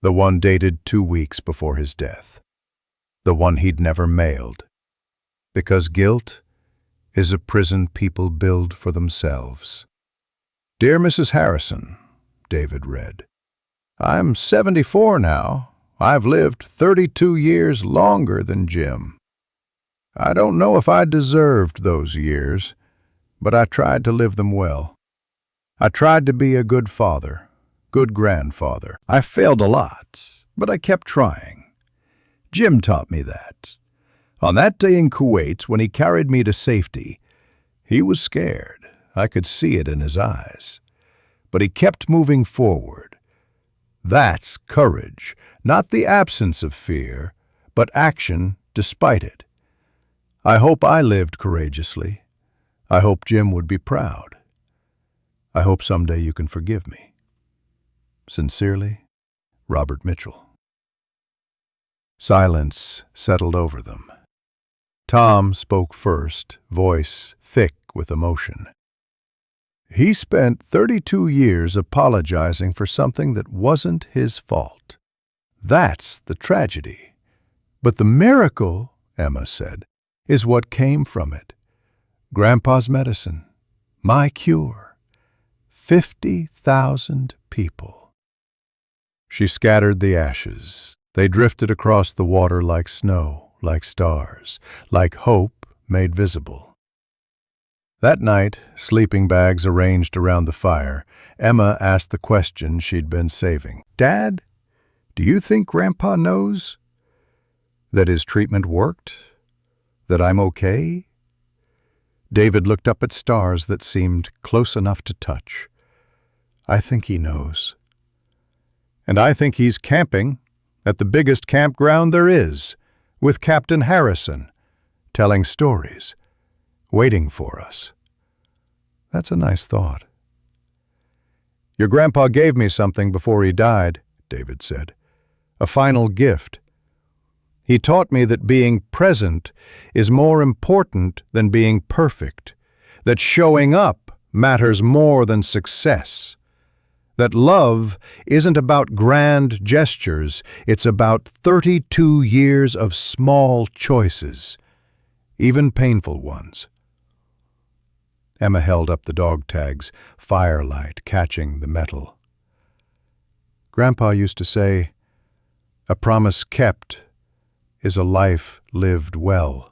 [SPEAKER 1] the one dated 2 weeks before his death, the one he'd never mailed, because guilt is a prison people build for themselves. "Dear Mrs. Harrison," David read, "I'm 74 now. I've lived 32 years longer than Jim. I don't know if I deserved those years, but I tried to live them well. I tried to be a good father, good grandfather. I failed a lot, but I kept trying. Jim taught me that. On that day in Kuwait, when he carried me to safety, he was scared. I could see it in his eyes. But he kept moving forward. That's courage, not the absence of fear, but action despite it. I hope I lived courageously. I hope Jim would be proud. I hope someday you can forgive me. Sincerely, Robert Mitchell." Silence settled over them. Tom spoke first, voice thick with emotion. He spent 32 years apologizing for something that wasn't his fault. That's the tragedy. But the miracle, Emma said, is what came from it. Grandpa's medicine, my cure. 50,000 people. She scattered the ashes. They drifted across the water like snow, like stars, like hope made visible. That night, sleeping bags arranged around the fire, Emma asked the question she'd been saving. "Dad, do you think Grandpa knows that his treatment worked? That I'm okay?" David looked up at stars that seemed close enough to touch. I think he knows. And I think he's camping at the biggest campground there is, with Captain Harrison, telling stories, waiting for us. That's a nice thought. Your grandpa gave me something before he died, David said. A final gift. He taught me that being present is more important than being perfect, that showing up matters more than success, that love isn't about grand gestures, it's about 32 years of small choices, even painful ones. Emma held up the dog tags, firelight catching the metal. Grandpa used to say, "A promise kept is a life lived well."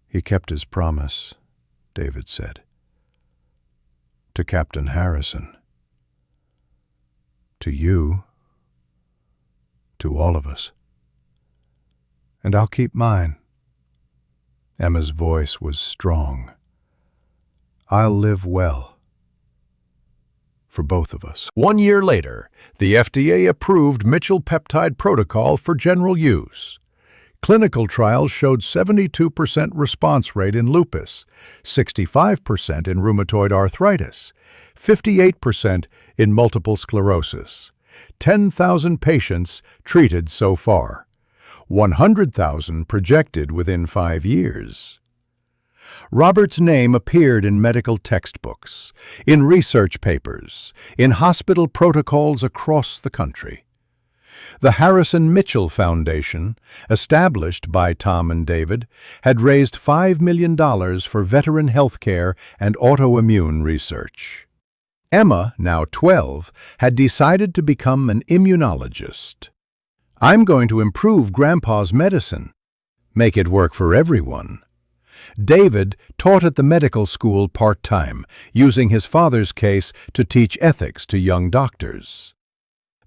[SPEAKER 1] He kept his promise, David said. To Captain Harrison. To you. To all of us. And I'll keep mine. Emma's voice was strong. I'll live well. For both of us.
[SPEAKER 2] 1 year later, the FDA approved Mitchell peptide protocol for general use. Clinical trials showed 72% response rate in lupus, 65% in rheumatoid arthritis, 58% in multiple sclerosis. 10,000 patients treated so far. 100,000 projected within 5 years. Robert's name appeared in medical textbooks, in research papers, in hospital protocols across the country. The Harrison Mitchell Foundation, established by Tom and David, had raised $5 million for veteran health care and autoimmune research. Emma, now 12, had decided to become an immunologist. I'm going to improve Grandpa's medicine, make it work for everyone. David taught at the medical school part-time, using his father's case to teach ethics to young doctors.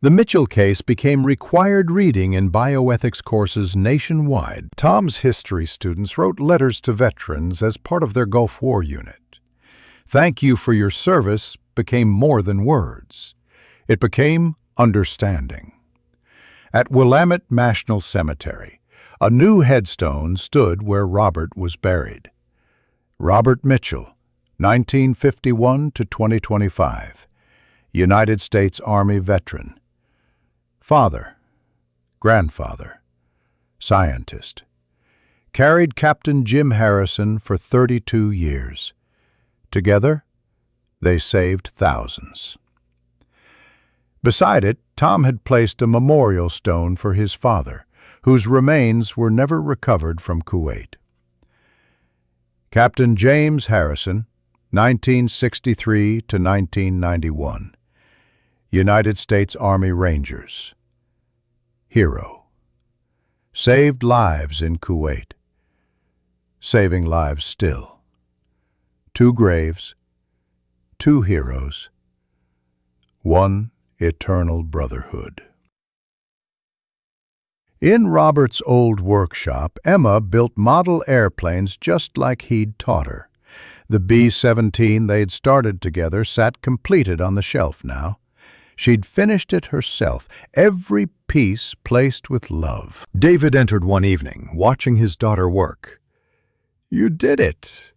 [SPEAKER 2] The Mitchell case became required reading in bioethics courses nationwide. Tom's history students wrote letters to veterans as part of their Gulf War unit. Thank you for your service became more than words. It became understanding. At Willamette National Cemetery, a new headstone stood where Robert was buried. Robert Mitchell, 1951 to 2025, United States Army veteran. Father, grandfather, scientist. Carried Captain Jim Harrison for 32 years. Together, they saved thousands. Beside it, Tom had placed a memorial stone for his father, whose remains were never recovered from Kuwait. Captain James Harrison, 1963 to 1991, United States Army Rangers. Hero. Saved lives in Kuwait. Saving lives still. 2 graves, 2 heroes, 1 eternal brotherhood. In Robert's old workshop, Emma built model airplanes just like he'd taught her. The B-17 they'd started together sat completed on the shelf now. She'd finished it herself, every piece placed with love. David entered one evening, watching his daughter work. "You did it.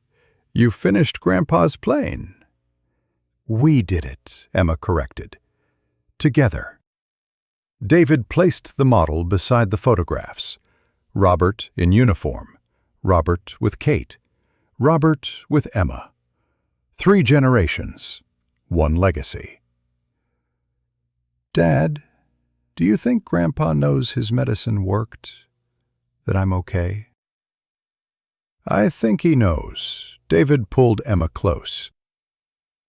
[SPEAKER 2] You finished Grandpa's plane." "We did it," Emma corrected. "Together." David placed the model beside the photographs. Robert in uniform, Robert with Kate, Robert with Emma. 3 generations, 1 legacy. "Dad, do you think Grandpa knows his medicine worked? That I'm okay?" "I think he knows." David pulled Emma close.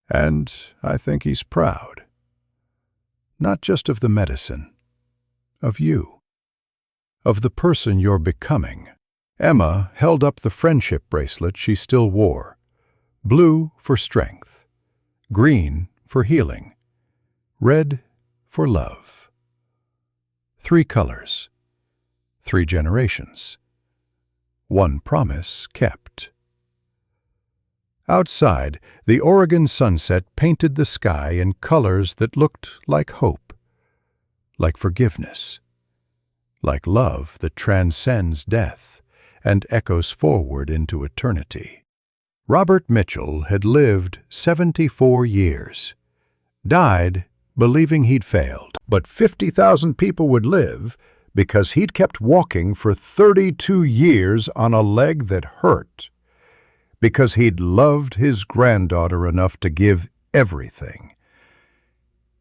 [SPEAKER 2] "And I think he's proud. Not just of the medicine, of you. Of the person you're becoming." Emma held up the friendship bracelet she still wore. Blue for strength, green for healing, red for love. 3 colors, 3 generations, 1 promise kept. Outside, the Oregon sunset painted the sky in colors that looked like hope, like forgiveness, like love that transcends death and echoes forward into eternity. Robert Mitchell had lived 74 years, died believing he'd failed. But 50,000 people would live because he'd kept walking for 32 years on a leg that hurt, because he'd loved his granddaughter enough to give everything,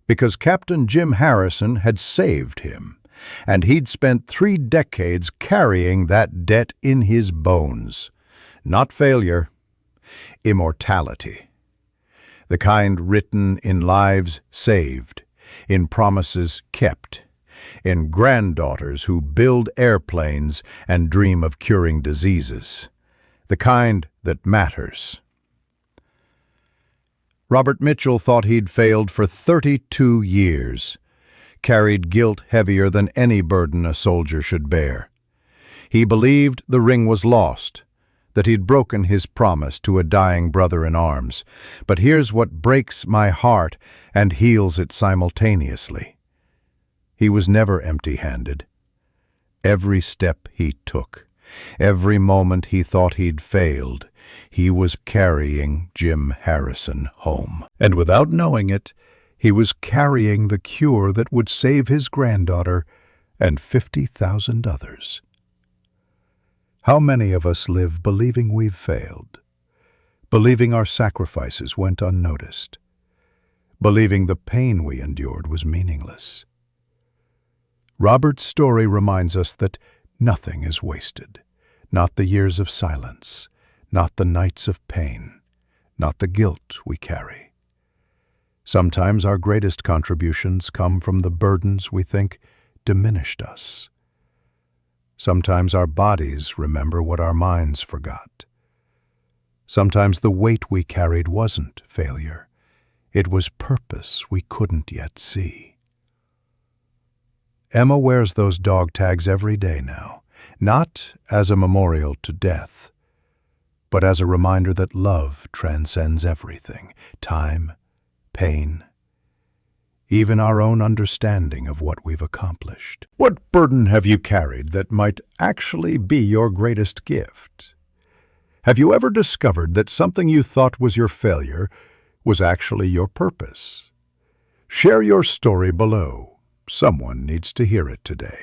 [SPEAKER 2] because Captain Jim Harrison had saved him, and he'd spent 3 decades carrying that debt in his bones. Not failure, immortality. The kind written in lives saved, in promises kept, in granddaughters who build airplanes and dream of curing diseases. The kind that matters. Robert Mitchell thought he'd failed for 32 years, carried guilt heavier than any burden a soldier should bear. He believed the ring was lost, that he'd broken his promise to a dying brother in arms. But here's what breaks my heart and heals it simultaneously. He was never empty-handed. Every step he took, every moment he thought he'd failed, he was carrying Jim Harrison home. And without knowing it, he was carrying the cure that would save his granddaughter and 50,000 others. How many of us live believing we've failed, believing our sacrifices went unnoticed, believing the pain we endured was meaningless? Robert's story reminds us that nothing is wasted, not the years of silence, not the nights of pain, not the guilt we carry. Sometimes our greatest contributions come from the burdens we think diminished us. Sometimes our bodies remember what our minds forgot. Sometimes the weight we carried wasn't failure. It was purpose we couldn't yet see. Emma wears those dog tags every day now, not as a memorial to death, but as a reminder that love transcends everything, time, pain, even our own understanding of what we've accomplished. What burden have you carried that might actually be your greatest gift? Have you ever discovered that something you thought was your failure was actually your purpose? Share your story below. Someone needs to hear it today.